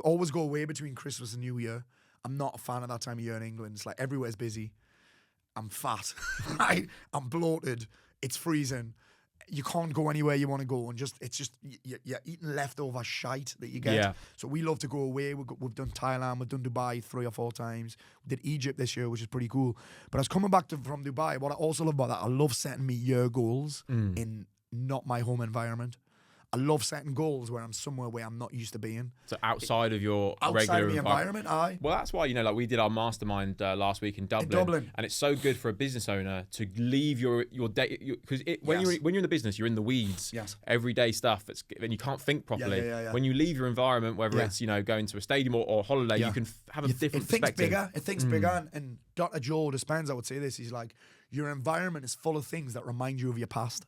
always go away between Christmas and New Year. I'm not a fan of that time of year in England. It's like everywhere's busy. I'm fat, right? I'm bloated. It's freezing. You can't go anywhere you want to go, and you're eating leftover shite that you get. Yeah. So we love to go away. We've done Thailand, we've done Dubai 3 or 4 times. We did Egypt this year, which is pretty cool. But I was coming back from Dubai. What I also love about that, I love setting me year goals in not my home environment. I love setting goals where I'm somewhere where I'm not used to being. So outside of your outside regular of the environment, aye. Well, that's why, like we did our mastermind last week in Dublin. And it's so good for a business owner to leave your day, because when you're in the business, you're in the weeds. Yes. Everyday stuff and you can't think properly. Yeah. When you leave your environment, whether it's going to a stadium or holiday, you can have a different perspective. It thinks bigger. And Dr. Joe Dispenza would say this. He's like, your environment is full of things that remind you of your past.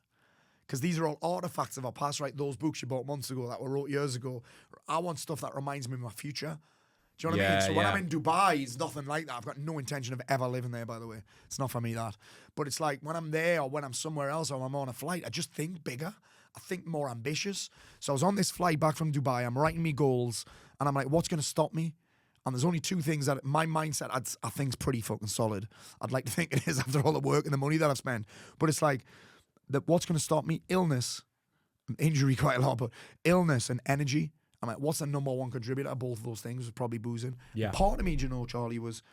Because these are all artifacts of our past, right? Those books you bought months ago that were wrote years ago. I want stuff that reminds me of my future. Do you know what I mean? So when I'm in Dubai, it's nothing like that. I've got no intention of ever living there, by the way. It's not for me, that. But it's like when I'm there or when I'm somewhere else or I'm on a flight, I just think bigger. I think more ambitious. So I was on this flight back from Dubai. I'm writing me goals. And I'm like, what's going to stop me? And there's only 2 things that my mindset I think's pretty fucking solid. I'd like to think it is after all the work and the money that I've spent. But it's like, that what's going to stop me? Illness, injury quite a lot, but illness and energy. I'm like, what's the number 1 contributor? Both of those things was probably boozing. Yeah. Part of me, Charlie, was,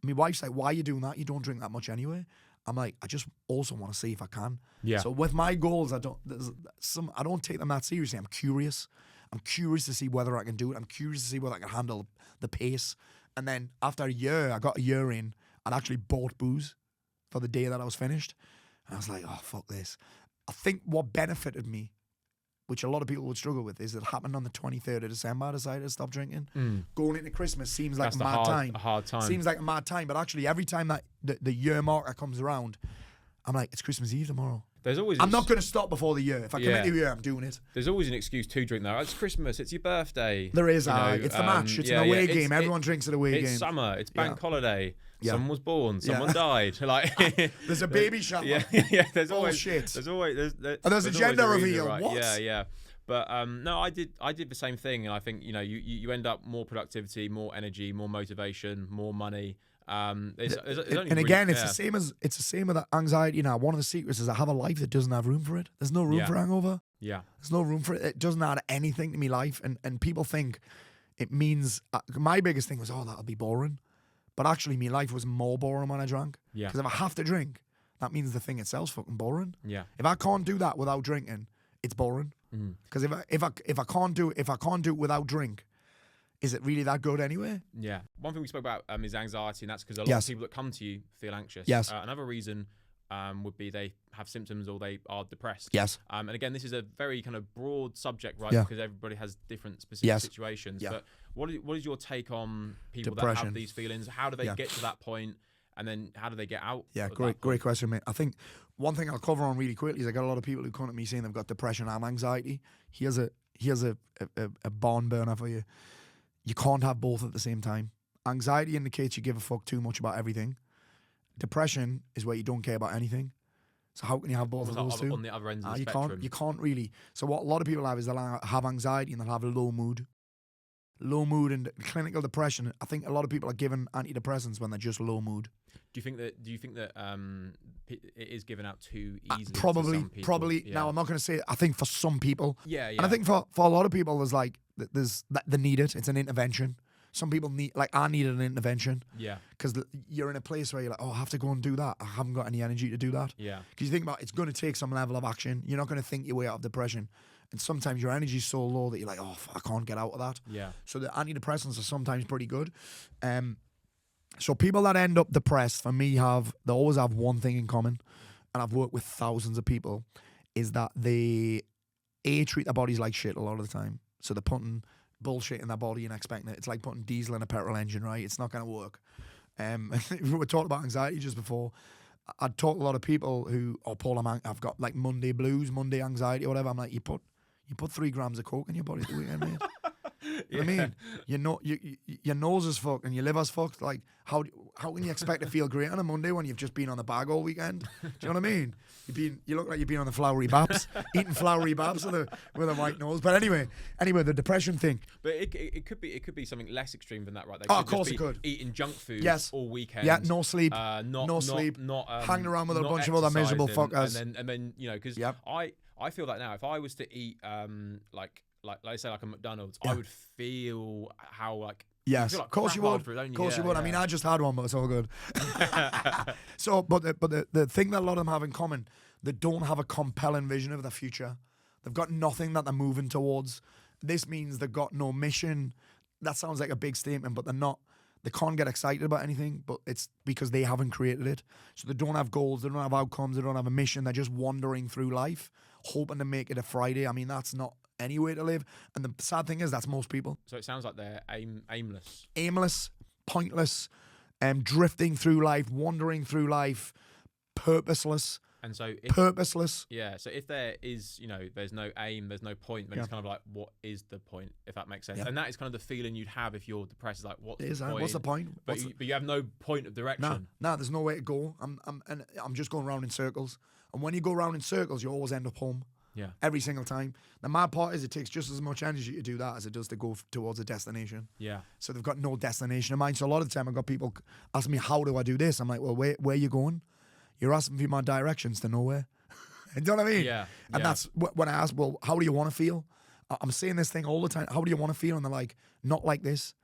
my wife's like, why are you doing that? You don't drink that much anyway. I'm like, I just also want to see if I can. Yeah. So with my goals, I don't take them that seriously. I'm curious. I'm curious to see whether I can do it. I'm curious to see whether I can handle the pace. And then after a year, I got a year in, and actually bought booze for the day that I was finished. And I was like, oh, fuck this. I think what benefited me, which a lot of people would struggle with, is it happened on the 23rd of December. I decided to stop drinking. Going into Christmas seems like a hard time. Seems like a mad time. But actually, every time that the year marker comes around, I'm like, it's Christmas Eve tomorrow. I'm not going to stop before the year. If I commit to the year, I'm doing it. There's always an excuse to drink though. It's Christmas. It's your birthday. There is. It's the match. It's an away game. Everyone drinks at away game. It's summer. It's bank holiday. Someone was born. Someone died. Like there's a baby shower. There's always shit. There's always there's a gender reveal. Right? What? Yeah. But no, I did the same thing, and I think you end up more productivity, more energy, more motivation, more money. It's the same with that anxiety. Now, one of the secrets is I have a life that doesn't have room for it. There's no room for hangover. Yeah, there's no room for it. It doesn't add anything to my life, and people think it means. My biggest thing was, that'll be boring, but actually, my life was more boring when I drank. Yeah, because if I have to drink, that means the thing itself's fucking boring. Yeah, if I can't do that without drinking, it's boring. Because if I can't do it without drink, is it really that good anyway? Yeah. One thing we spoke about is anxiety, and that's because a lot of people that come to you feel anxious. Yes. Another reason would be they have symptoms or they are depressed. Yes. And again, this is a very kind of broad subject, right? Yeah. Because everybody has different specific situations. Yeah. But what is your take on people Depression. that have these feelings? How do they get to that point? And then how do they get out? Yeah, great question, mate. I think one thing I'll cover on really quickly is I got a lot of people who come to me saying they've got depression and anxiety. Here's a barn burner for you. You can't have both at the same time. Anxiety indicates you give a fuck too much about everything. Depression is where you don't care about anything. So how can you have both of those two? On the other end of the spectrum. You can't really. So what a lot of people have is they'll have anxiety and they'll have a low mood. Low mood and clinical depression. I think a lot of people are given antidepressants when they're just low mood. Do you think that it is given out too easily? Probably. To some people? Yeah. Now I'm not going to say. I think for some people. Yeah. And I think for a lot of people, they need it. It's an intervention. Some people I needed an intervention. Yeah. Because you're in a place where you're like, oh, I have to go and do that. I haven't got any energy to do that. Yeah. Because you think about it's going to take some level of action. You're not going to think your way out of depression. And sometimes your energy is so low that you're like, oh, I can't get out of that. Yeah. So the antidepressants are sometimes pretty good. So people that end up depressed, for me, they always have one thing in common. And I've worked with thousands of people, is that they, treat their bodies like shit a lot of the time. So they're putting bullshit in their body and expecting it. It's like putting diesel in a petrol engine, right? It's not going to work. We were talking about anxiety just before. I'd talk to a lot of people who, Paul, I've got like Monday blues, Monday anxiety or whatever. I'm like, you put 3 grams of coke in your body at the weekend, mate. You know what I mean? Your nose is fucked and your liver's fucked. Like, how can you expect to feel great on a Monday when you've just been on the bag all weekend? Do you know what I mean? You look like you've been on the flowery babs, eating flowery babs with a white nose. But anyway, the depression thing. But it could be something less extreme than that, right? Of course it could. Eating junk food all weekend. Yeah, no sleep. No sleep. Hanging around with a bunch of other miserable fuckers. And then because I feel that now, if I was to eat like I say, like a McDonald's, I would feel how like. Yes, like of course you would. Of course you would. I mean, I just had one, but it's all good. So, but the thing that a lot of them have in common, they don't have a compelling vision of the future. They've got nothing that they're moving towards. This means they've got no mission. That sounds like a big statement, but they're not. They can't get excited about anything, but it's because they haven't created it. So they don't have goals, they don't have outcomes, they don't have a mission. They're just wandering through life, hoping to make it a Friday. I mean, that's not any way to live. And the sad thing is, that's most people. So it sounds like they're aimless. Aimless, pointless, drifting through life, wandering through life, purposeless. And so purposeless. Yeah. So if there is, there's no aim, there's no point, then it's kind of like, what is the point, if that makes sense? Yeah. And that is kind of the feeling you'd have if you're depressed. It's like, what's the point? What's the point? But you have no point of direction. No, there's no way to go. I'm just going around in circles. And when you go around in circles, you always end up home. Yeah. Every single time. The mad part is it takes just as much energy to do that as it does to go towards a destination. Yeah. So they've got no destination in mind. So a lot of the time I've got people asking me, how do I do this? I'm like, well, where are you going? You're asking for my directions to nowhere. You know what I mean? Yeah. And that's when I ask, well, how do you want to feel? I'm saying this thing all the time. How do you want to feel? And they're like, not like this.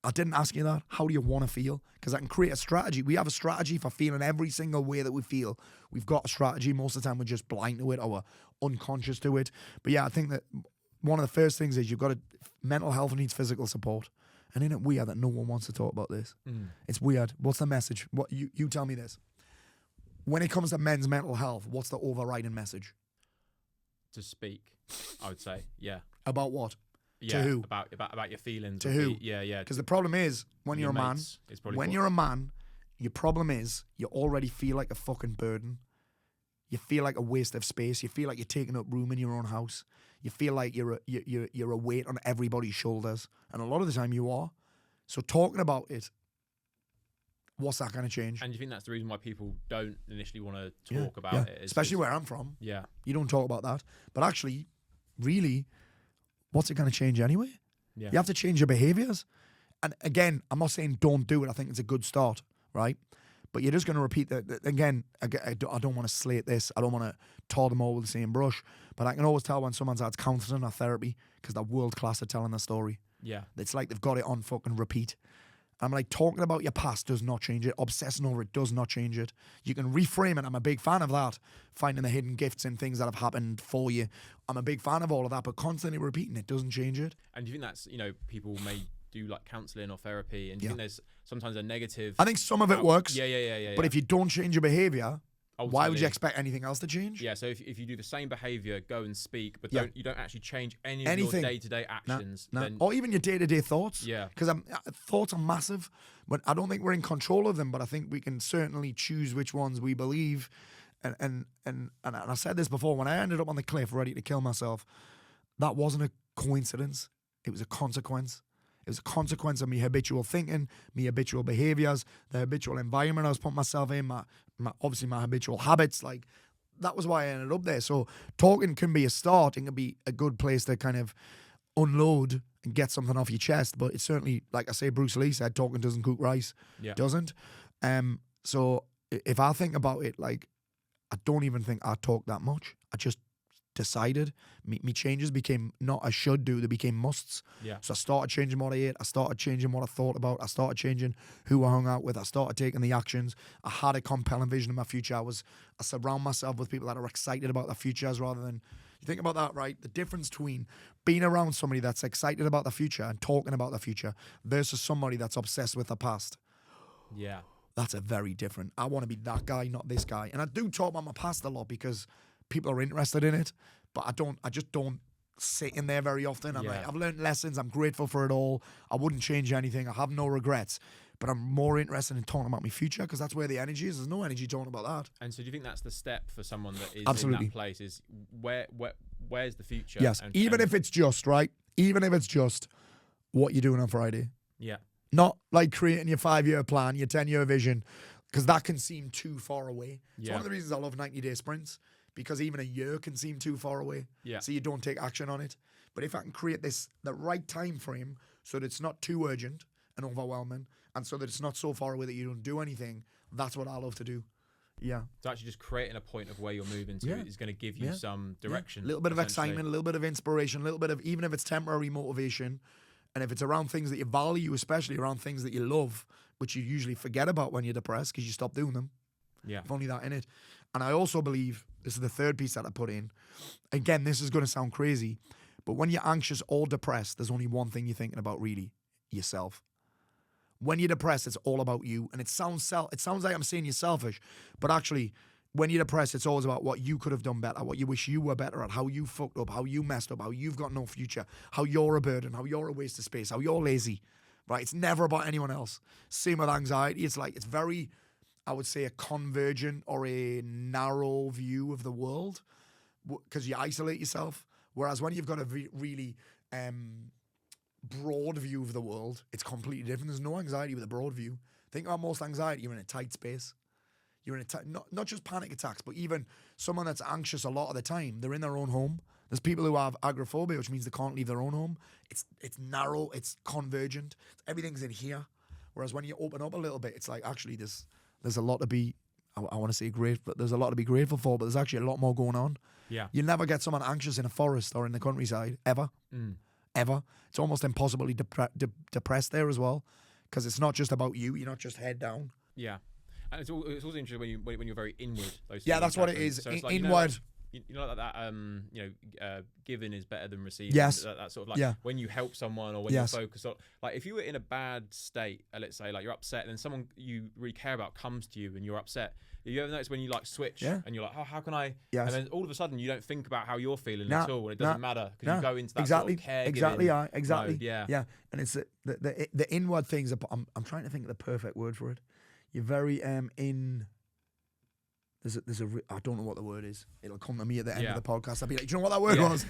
I didn't ask you that. How do you want to feel? Because I can create a strategy. We have a strategy for feeling every single way that we feel. We've got a strategy. Most of the time we're just blind to it or we're unconscious to it. But yeah, I think that one of the first things is mental health needs physical support. And isn't it weird that no one wants to talk about this? It's weird. What's the message? What you tell me this. When it comes to men's mental health, what's the overriding message? To speak, I would say. Yeah. About what? Yeah, to who? About your feelings. To who? Yeah. Because the problem is, when you're a man, your problem is you already feel like a fucking burden. You feel like a waste of space. You feel like you're taking up room in your own house. You feel like you're a weight on everybody's shoulders. And a lot of the time you are. So talking about it, what's that going to change? And you think that's the reason why people don't initially want to talk about it? Especially where I'm from. Yeah. You don't talk about that. But actually, really, what's it going to change anyway? Yeah. You have to change your behaviors. And again, I'm not saying don't do it. I think it's a good start, right? But you're just going to repeat that. Again, I don't want to slate this. I don't want to tar them all with the same brush. But I can always tell when someone's had counselling or therapy because they're world class at telling their story. Yeah. It's like they've got it on fucking repeat. I'm like, talking about your past does not change it. Obsessing over it does not change it. You can reframe it. I'm a big fan of that. Finding the hidden gifts in things that have happened for you. I'm a big fan of all of that, but constantly repeating it doesn't change it. And do you think that's, people may do like counseling or therapy? And do you think there's sometimes a negative? I think some of it works. Yeah. But if you don't change your behavior, Ultimately, why would you expect anything else to change? Yeah, so if you do the same behavior, go and speak, but you don't actually change anything. Your day-to-day actions. Then, or even your day-to-day thoughts. Yeah. Because thoughts are massive, but I don't think we're in control of them, but I think we can certainly choose which ones we believe. And I said this before, when I ended up on the cliff ready to kill myself, that wasn't a coincidence. It was a consequence. It was a consequence of me habitual thinking, me habitual behaviors, the habitual environment I was putting myself in, obviously my habitual habits. Like, that was why I ended up there. So talking can be a start. It can be a good place to kind of unload and get something off your chest. But it's certainly, like I say, Bruce Lee said, talking doesn't cook rice. Yeah. Doesn't. So if I think about it, like, I don't even think I talk that much. I just decided me changes became not I should do, they became musts. Yeah. So I started changing what I ate, I started changing what I thought about, I started changing who I hung out with, I started taking the actions. I had a compelling vision of my future. I surround myself with people that are excited about their futures rather than, you think about that, right? The difference between being around somebody that's excited about the future and talking about the future versus somebody that's obsessed with the past. Yeah. That's a very different. I want to be that guy, not this guy. And I do talk about my past a lot because people are interested in it, but I just don't sit in there very often. I'm like, I've learned lessons. I'm grateful for it all. I wouldn't change anything. I have no regrets, but I'm more interested in talking about my future because that's where the energy is. There's no energy talking about that. And so do you think that's the step for someone that is Absolutely. in that place is where's the future? Yes. Even if it's just, right? Even if it's just what you're doing on Friday. Yeah. Not like creating your 5-year plan, your 10-year vision, because that can seem too far away. It's one of the reasons I love 90-day sprints, because even a year can seem too far away. Yeah. So you don't take action on it. But if I can create the right time frame so that it's not too urgent and overwhelming, and so that it's not so far away that you don't do anything, that's what I love to do. Yeah. So actually just creating a point of where you're moving to is going to give you some direction. A little bit of excitement, a little bit of inspiration, a little bit of, even if it's temporary motivation, and if it's around things that you value, especially around things that you love, which you usually forget about when you're depressed because you stop doing them. Yeah. If only that in it. And I also believe, this is the third piece that I put in. Again, this is going to sound crazy, but when you're anxious or depressed, there's only one thing you're thinking about, really: yourself. When you're depressed, it's all about you. And it sounds like I'm saying you're selfish, but actually, when you're depressed, it's always about what you could have done better, what you wish you were better at, how you fucked up, how you messed up, how you've got no future, how you're a burden, how you're a waste of space, how you're lazy, right? It's never about anyone else. Same with anxiety. It's very, I would say, a convergent or a narrow view of the world because you isolate yourself. Whereas when you've got a really broad view of the world, it's completely different. There's no anxiety with a broad view. Think about most anxiety, you're in a tight space. You're in not just panic attacks, but even someone that's anxious a lot of the time, they're in their own home. There's people who have agoraphobia, which means they can't leave their own home. It's narrow, it's convergent, everything's in here. Whereas when you open up a little bit, it's like, actually there's a lot to be, I want to say great, but there's a lot to be grateful for, but there's actually a lot more going on. Yeah. You'll never get someone anxious in a forest or in the countryside, ever. Ever. It's almost impossibly depressed there as well, because it's not just about you. You're not just head down. Yeah. And it's also interesting when you're very inward. That's what it is. So like, inward. You know like that. Giving is better than receiving. Yes. That sort of like when you help someone or when you're focused on, like if you were in a bad state, let's say like you're upset, and then someone you really care about comes to you and you're upset. You ever notice when you like switch and you're like, oh, how can I? Yes. And then all of a sudden you don't think about how you're feeling at all, and it doesn't matter because you go into that exactly, sort of caregiving exactly. mode. Yeah. And it's the inward things. I'm trying to think of the perfect word for it. You're very in. I don't know what the word is. It'll come to me at the end of the podcast. I'll be like, do you know what that word was?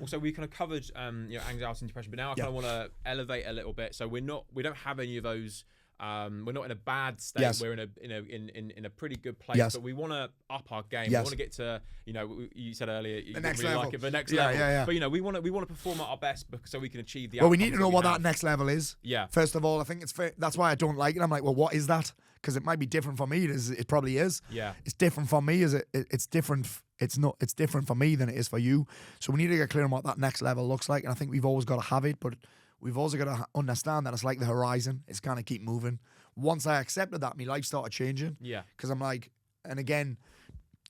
also, we kind of covered anxiety and depression, but now I kind of want to elevate a little bit. So we don't have any of those. We're not in a bad state. Yes. We're in a pretty good place. But we want to up our game. We want to get to you said earlier the next level. Like it, the next level. Yeah. But we want to perform at our best so we can achieve the. Well, we need to know what that next level is. Yeah. First of all, I think it's fair. That's why I don't like it. I'm like, well, what is that? Because it might be different for me. It probably is. Yeah. It's different for me. It's different. It's not. It's different for me than it is for you. So we need to get clear on what that next level looks like. And I think we've always got to have it, but we've also got to understand that it's like the horizon. It's kind of keep moving. Once I accepted that, my life started changing. Yeah. Because I'm like, and again,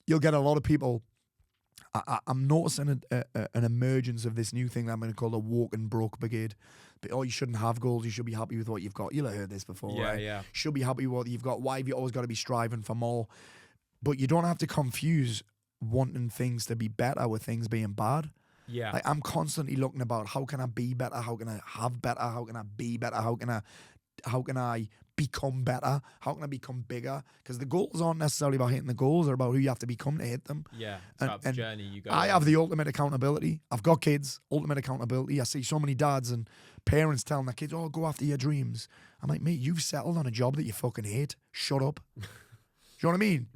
you'll get a lot of people. I'm noticing an emergence of this new thing that I'm going to call the woke and broke brigade. oh, you shouldn't have goals. You should be happy with what you've got. You'll have heard this before, right? Yeah. You should be happy with what you've got. Why have you always got to be striving for more? But you don't have to confuse wanting things to be better with things being bad. Yeah. Like, I'm constantly looking about how can I be better? How can I have better? How can I be better? How can I become better? How can I become bigger? Because the goals aren't necessarily about hitting the goals. They're about who you have to become to hit them. Yeah. It's about the journey you go I on. have the ultimate accountability. I've got kids, ultimate accountability. I see so many dads and parents telling their kids, oh, go after your dreams. I'm like, mate, you've settled on a job that you fucking hate. Shut up. Do you know what I mean?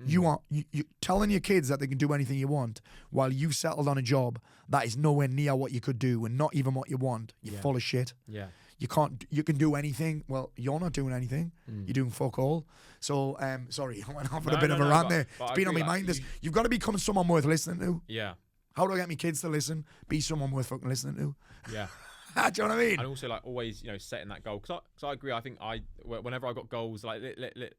You telling your kids that they can do anything you want while you've settled on a job that is nowhere near what you could do and not even what you want. You're full of shit. Yeah. You can do anything. Well, you're not doing anything. You're doing fuck all. So, sorry, I went off with a bit of a rant there. It's been on my mind. You've got to become someone worth listening to. Yeah. How do I get my kids to listen? Be someone worth fucking listening to. Yeah. Do you know what I mean? And also, like, always, setting that goal. Because I agree. I think whenever I got goals, like,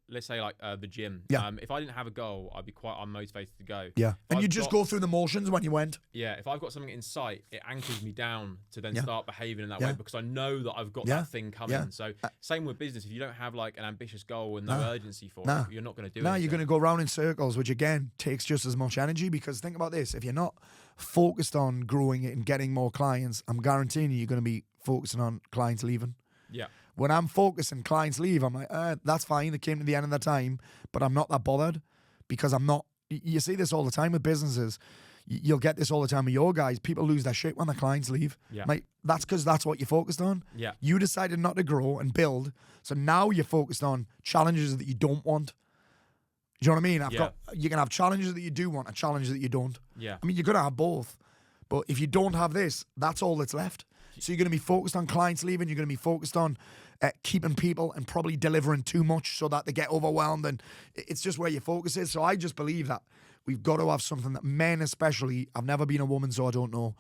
let's say, like, the gym. Yeah. If I didn't have a goal, I'd be quite unmotivated to go. Yeah. And you just go through the motions when you went. Yeah. If I've got something in sight, it anchors me down to then start behaving in that way because I know that I've got that thing coming. Yeah. So, same with business. If you don't have, like, an ambitious goal and no urgency for it, you're not going to do it. No, you're going to go round in circles, which, again, takes just as much energy. Because think about this. If you're not focused on growing it and getting more clients, I'm guaranteeing you're going to be focusing on clients leaving. Yeah. When I'm focusing clients leave, I'm like, that's fine. They came to the end of their time, but I'm not that bothered because I'm not. You see this all the time with businesses. You'll get this all the time with your guys. People lose their shit when their clients leave. Yeah. Like, that's because that's what you're focused on. Yeah. You decided not to grow and build, so now you're focused on challenges that you don't want. Do you know what I mean? You can have challenges that you do want and challenges that you don't. Yeah. I mean, you're going to have both. But if you don't have this, that's all that's left. So you're going to be focused on clients leaving. You're going to be focused on keeping people and probably delivering too much so that they get overwhelmed. And it's just where your focus is. So I just believe that we've got to have something that men especially, I've never been a woman, so I don't know.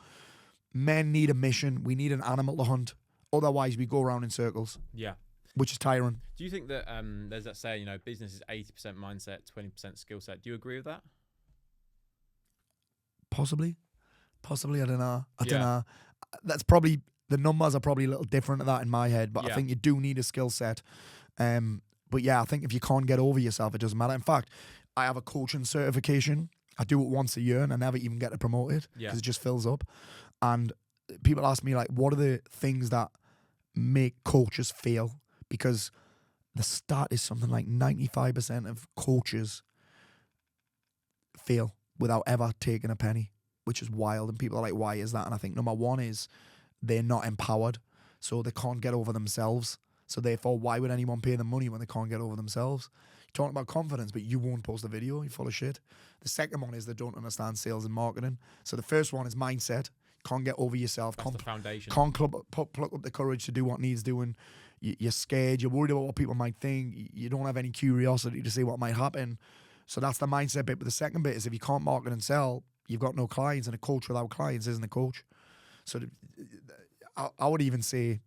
Men need a mission. We need an animal to hunt. Otherwise, we go around in circles. Yeah. Which is tiring. Do you think that there's that saying, business is 80% mindset, 20% skill set? Do you agree with that? Possibly, I don't know. I don't know. That's probably, the numbers are probably a little different to that in my head, but I think you do need a skill set. But yeah, I think if you can't get over yourself, it doesn't matter. In fact, I have a coaching certification. I do it once a year and I never even get to promote it because it just fills up. And people ask me, like, what are the things that make coaches fail? Because the stat is something like 95% of coaches fail without ever taking a penny, which is wild. And people are like, why is that? And I think number one is they're not empowered. So they can't get over themselves. So therefore, why would anyone pay them money when they can't get over themselves? You're talking about confidence, but you won't post a video. You're full of shit. The second one is they don't understand sales and marketing. So the first one is mindset. Can't get over yourself. That's the foundation. Can't pluck up the courage to do what needs doing. You're scared. You're worried about what people might think. You don't have any curiosity to see what might happen. So that's the mindset bit. But the second bit is if you can't market and sell, you've got no clients, and a coach without clients isn't a coach. So I would even say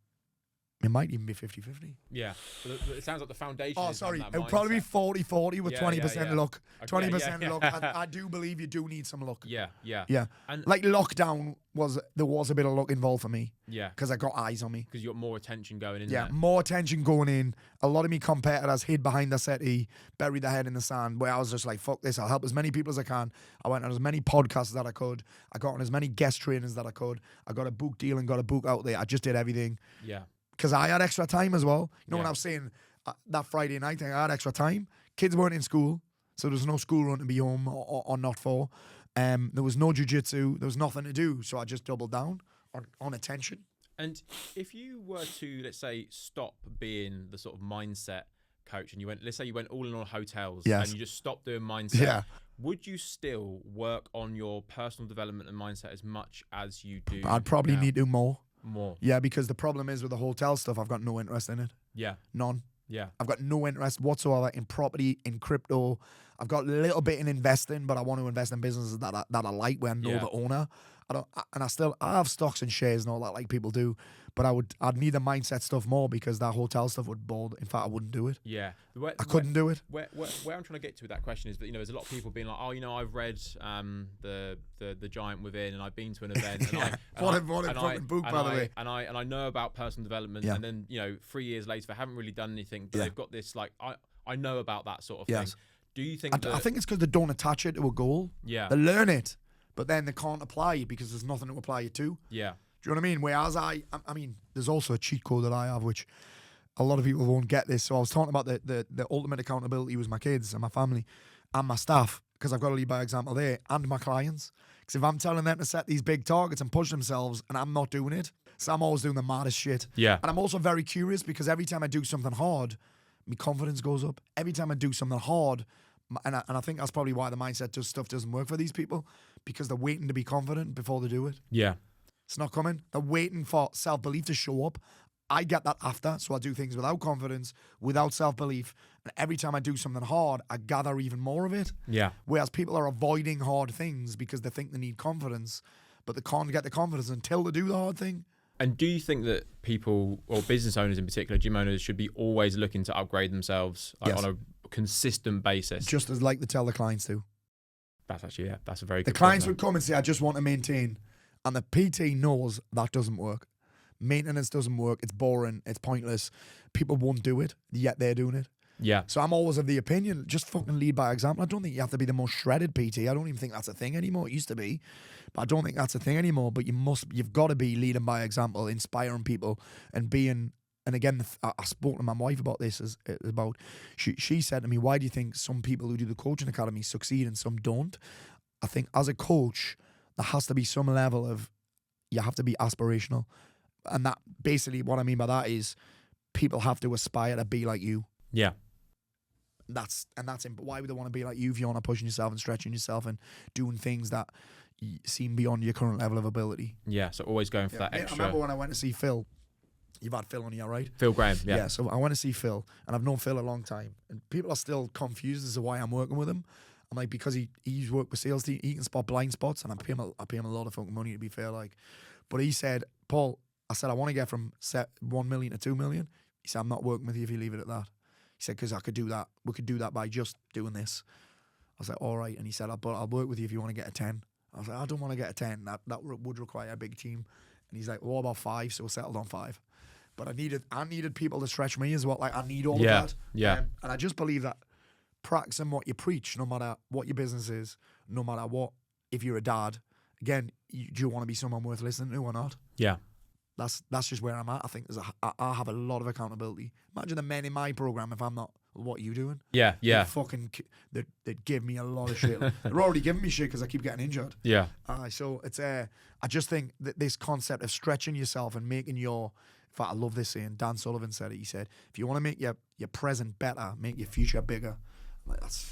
it might even be 50-50. Yeah. So it sounds like the foundation. Oh, sorry. It would probably be 40-40 with 20% luck. Okay, 20% luck. I do believe you do need some luck. Yeah. And like lockdown there was a bit of luck involved for me. Yeah. Because I got eyes on me. Because you got more attention going in. Yeah, more attention going in. A lot of me competitors hid behind the settee, buried their head in the sand, where I was just like, fuck this, I'll help as many people as I can. I went on as many podcasts that I could. I got on as many guest trainers that I could. I got a book deal and got a book out there. I just did everything. Yeah. Because I had extra time as well. You know when I was saying that Friday night thing, I had extra time. Kids weren't in school, so there was no school run to be home or not for. There was no jiu-jitsu. There was nothing to do, so I just doubled down on attention. And if you were to, let's say, stop being the sort of mindset coach and you went, let's say you went all in on hotels and you just stopped doing mindset, would you still work on your personal development and mindset as much as you do? I'd probably need to more. Yeah, because the problem is with the hotel stuff, I've got no interest in it. Yeah. None. Yeah. I've got no interest whatsoever in property, in crypto. I've got a little bit in investing, but I want to invest in businesses that I like where I know the owner. I have stocks and shares and all that like people do, but I'd need the mindset stuff more because that hotel stuff would bore. In fact, I wouldn't do it. Yeah, I couldn't do it. Where I'm trying to get to with that question is that, you know, there's a lot of people being like, oh, you know, I've read the Giant Within, and I've been to an event, and what a fucking book, by the way. And I know about personal development, and then, you know, 3 years later, they haven't really done anything, but they've got this like, I know about that sort of thing. Do you think I think it's because they don't attach it to a goal. Yeah, they learn it, but then they can't apply it because there's nothing to apply it to. Yeah. Do you know what I mean? Whereas I mean, there's also a cheat code that I have, which a lot of people won't get this. So I was talking about the ultimate accountability was my kids and my family and my staff, because I've got to lead by example there, and my clients. Because if I'm telling them to set these big targets and push themselves and I'm not doing it, so I'm always doing the maddest shit. Yeah. And I'm also very curious because every time I do something hard, my confidence goes up. Every time I do something hard, and I think that's probably why the mindset stuff doesn't work for these people, because they're waiting to be confident before they do it. Yeah. It's not coming. They're waiting for self-belief to show up. I get that after, so I do things without confidence, without self-belief, and every time I do something hard, I gather even more of it. Yeah. Whereas people are avoiding hard things because they think they need confidence, but they can't get the confidence until they do the hard thing. And do you think that people, or business owners in particular, gym owners, should be always looking to upgrade themselves on a consistent basis? Just as like to tell the clients to. That's actually, that's a very good The clients point, would come and say, I just want to maintain. And the PT knows that doesn't work. Maintenance doesn't work. It's boring. It's pointless. People won't do it, yet they're doing it. Yeah. So I'm always of the opinion, just fucking lead by example. I don't think you have to be the most shredded PT. I don't even think that's a thing anymore. It used to be, but I don't think that's a thing anymore. But you've got to be leading by example, inspiring people, and being. And again, I spoke to my wife about this. She said to me, "Why do you think some people who do the coaching academy succeed and some don't?" I think as a coach, there has to be some level of, you have to be aspirational, and that basically what I mean by that is people have to aspire to be like you. Yeah. That's but why would they want to be like you if you're not pushing yourself and stretching yourself and doing things that seem beyond your current level of ability? Yeah, so always going for that extra. I remember when I went to see Phil. You've had Phil on here, right? Phil Graham, yeah. Yeah, so I went to see Phil, and I've known Phil a long time, and people are still confused as to why I'm working with him. I'm like, because he's worked with sales team, he can spot blind spots, and I pay him a lot of fucking money, to be fair, like. But he said, Paul, I said, I want to get from 1 million to 2 million. He said, I'm not working with you if you leave it at that. He said, because I could do that. We could do that by just doing this. I was like, all right. And he said, but I'll work with you if you want to get a 10. I was like, I don't want to get a 10. That would require a big team. And he's like, well, what about 5? So we settled on 5. But I needed people to stretch me as well. Like, I need all of that. Yeah. And I just believe that practicing what you preach, no matter what your business is, no matter what, if you're a dad, again, do you want to be someone worth listening to or not? Yeah. That's just where I'm at. I think I have a lot of accountability. Imagine the men in my program if I'm not. What are you doing? Yeah. They'd give me a lot of shit. They're already giving me shit because I keep getting injured. Yeah. So it's I just think that this concept of stretching yourself and making your. In fact, I love this saying. Dan Sullivan said it. He said, "If you want to make your present better, make your future bigger." I'm like, that's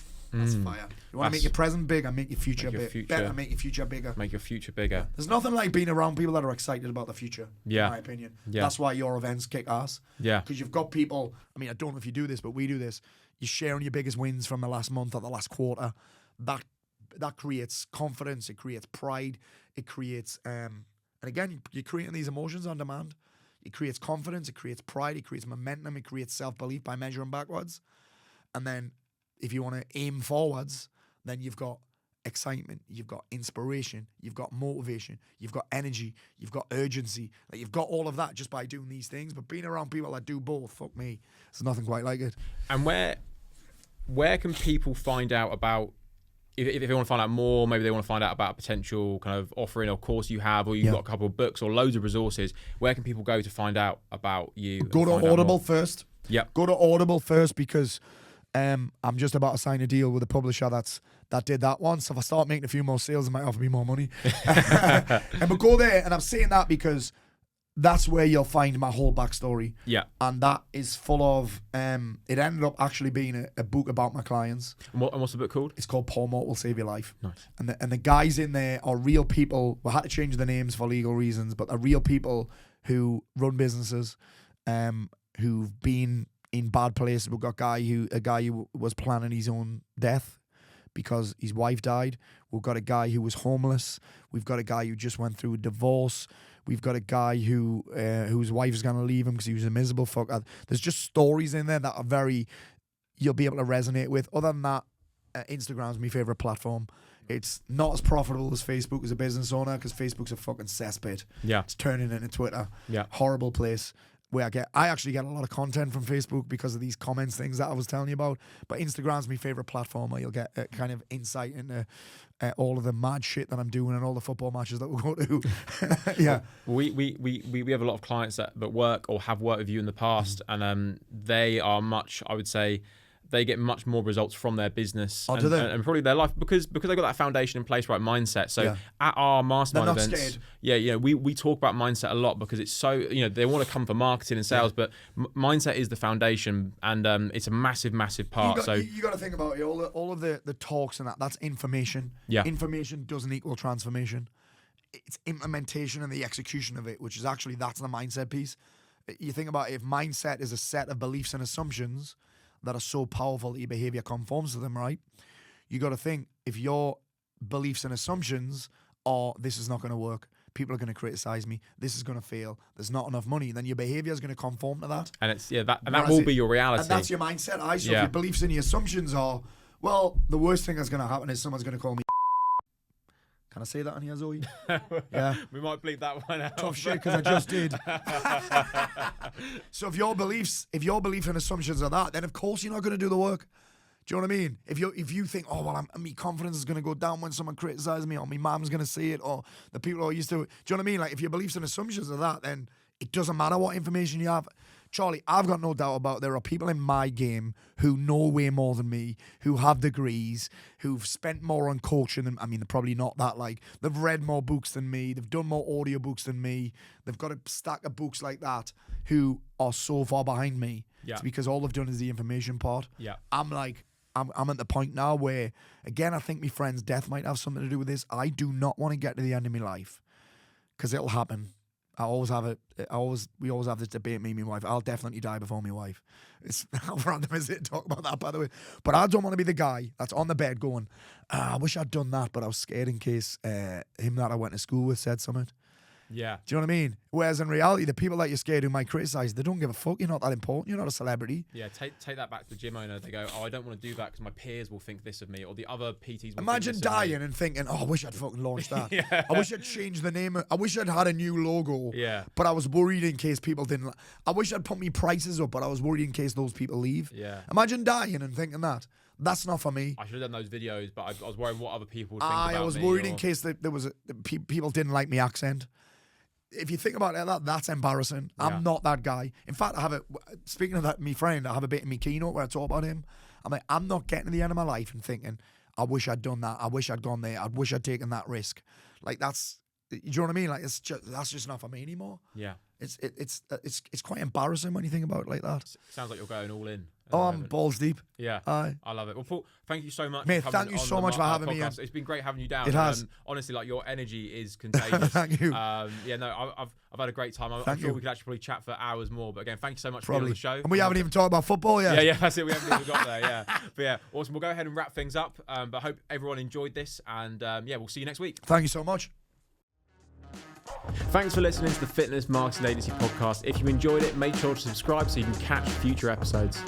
fire. You want to make your present bigger, make your future better, make your future bigger. Make your future bigger. There's nothing like being around people that are excited about the future, in my opinion. Yeah. That's why your events kick ass. Yeah. Because you've got people, I mean, I don't know if you do this, but we do this. You're sharing your biggest wins from the last month or the last quarter. That creates confidence. It creates pride. It creates, and again, you're creating these emotions on demand. It creates confidence. It creates pride. It creates momentum. It creates self-belief by measuring backwards. And then if you want to aim forwards, then you've got excitement, you've got inspiration, you've got motivation, you've got energy, you've got urgency. Like, you've got all of that just by doing these things. But being around people that do both, fuck me, there's nothing quite like it. And where can people find out about, if they want to find out more, maybe they want to find out about a potential kind of offering or course you have, or you've got a couple of books or loads of resources, where can people go to find out about you? Go to Audible first. Yep. Go to Audible first because I'm just about to sign a deal with a publisher that did that one. So if I start making a few more sales, it might offer me more money. And we'll go there. And I'm saying that because that's where you'll find my whole backstory. Yeah. And that is full of, it ended up actually being a book about my clients. And what's the book called? It's called Paul Mort Will Save Your Life. Nice. And the guys in there are real people. We had to change the names for legal reasons, but they're real people who run businesses, who've been in bad places. We've got a guy who was planning his own death because his wife died. We've got a guy who was homeless. We've got a guy who just went through a divorce. We've got a guy whose wife is going to leave him because he was a miserable fucker. There's just stories in there that are you'll be able to resonate with. Other than that, Instagram's my favorite platform. It's not as profitable as Facebook as a business owner because Facebook's a fucking cesspit. Yeah. It's turning into Twitter. Yeah. Horrible place where I actually get a lot of content from Facebook because of these comments things that I was telling you about. But Instagram's my favorite platform where you'll get kind of insight into all of the mad shit that I'm doing and all the football matches that we'll go to. Yeah. We have a lot of clients that work or have worked with you in the past, and they are much, I would say, they get much more results from their business and probably their life because they've got that foundation in place, right? Mindset. So at our mastermind events, we talk about mindset a lot because it's so, they want to come for marketing and sales, but mindset is the foundation, and it's a massive part. You got to think about it. All of the talks and that's information. Yeah. Information doesn't equal transformation. It's implementation and the execution of it, which is that's the mindset piece. You think about it, if mindset is a set of beliefs and assumptions that are so powerful that your behavior conforms to them, right? You got to think, if your beliefs and assumptions are, this is not going to work, people are going to criticize me, this is going to fail, there's not enough money, then your behavior is going to conform to that. And it's that will be your reality. And that's your mindset. So if your beliefs and your assumptions are, well, the worst thing that's going to happen is someone's going to call me. Can I say that on here, Zoe? Yeah. We might bleep that one out. Tough shit, because I just did. So if your beliefs and assumptions are that, then of course you're not going to do the work. Do you know what I mean? If you think, oh, well, my confidence is going to go down when someone criticizes me, or my mom's going to see it, or the people who are used to it. Do you know what I mean? Like, if your beliefs and assumptions are that, then it doesn't matter what information you have. Charlie, I've got no doubt about there are people in my game who know way more than me, who have degrees, who've spent more on coaching than, I mean, they're probably not that, like, they've read more books than me, they've done more audio books than me, they've got a stack of books like that, who are so far behind me. Yeah. It's because all they've done is the information part. Yeah. I'm at the point now where, again, I think my friend's death might have something to do with this. I do not want to get to the end of my life because it'll happen. We always have this debate, me and my wife. I'll definitely die before my wife. It's how random is it to talk about that, by the way? But I don't want to be the guy that's on the bed going, I wish I'd done that, but I was scared in case him that I went to school with said something. Yeah. Do you know what I mean? Whereas in reality, the people that you're scared who might criticize, they don't give a fuck. You're not that important. You're not a celebrity. Yeah, take that back to the gym owner. They go, I don't want to do that because my peers will think this of me, or the other PTs will Imagine think this dying of me. and thinking, I wish I'd fucking launched that. Yeah. I wish I'd changed the name. I wish I'd had a new logo. Yeah. But I was worried in case people didn't. I wish I'd put me prices up, but I was worried in case those people leave. Yeah. Imagine dying and thinking that. That's not for me. I should have done those videos, but I was worried what other people would think about me. I was worried in case there was people didn't like my accent. If you think about it, that's embarrassing. Yeah. I'm not that guy. In fact, speaking of that, my friend, I have a bit in my keynote where I talk about him. I'm like, I'm not getting to the end of my life and thinking, I wish I'd done that. I wish I'd gone there. I wish I'd taken that risk. Like, that's, you know what I mean? Like, that's just not for me anymore. Yeah. It's quite embarrassing when you think about it like that. Sounds like you're going all in. Oh, I'm balls deep. Yeah. I love it. Well, Paul, thank you so much. Mate, thank you so much for having me. It's been great having you down. It has. Honestly, like, your energy is contagious. Thank you. I've had a great time. I'm sure we could actually probably chat for hours more. But again, thank you so much for being on the show. And we haven't even talked about football yet. Yeah, that's it. We haven't even got there. Yeah. But yeah, awesome. We'll go ahead and wrap things up. But I hope everyone enjoyed this. And we'll see you next week. Thank you so much. Thanks for listening to the Fitness Marketing Agency podcast. If you enjoyed it, make sure to subscribe so you can catch future episodes.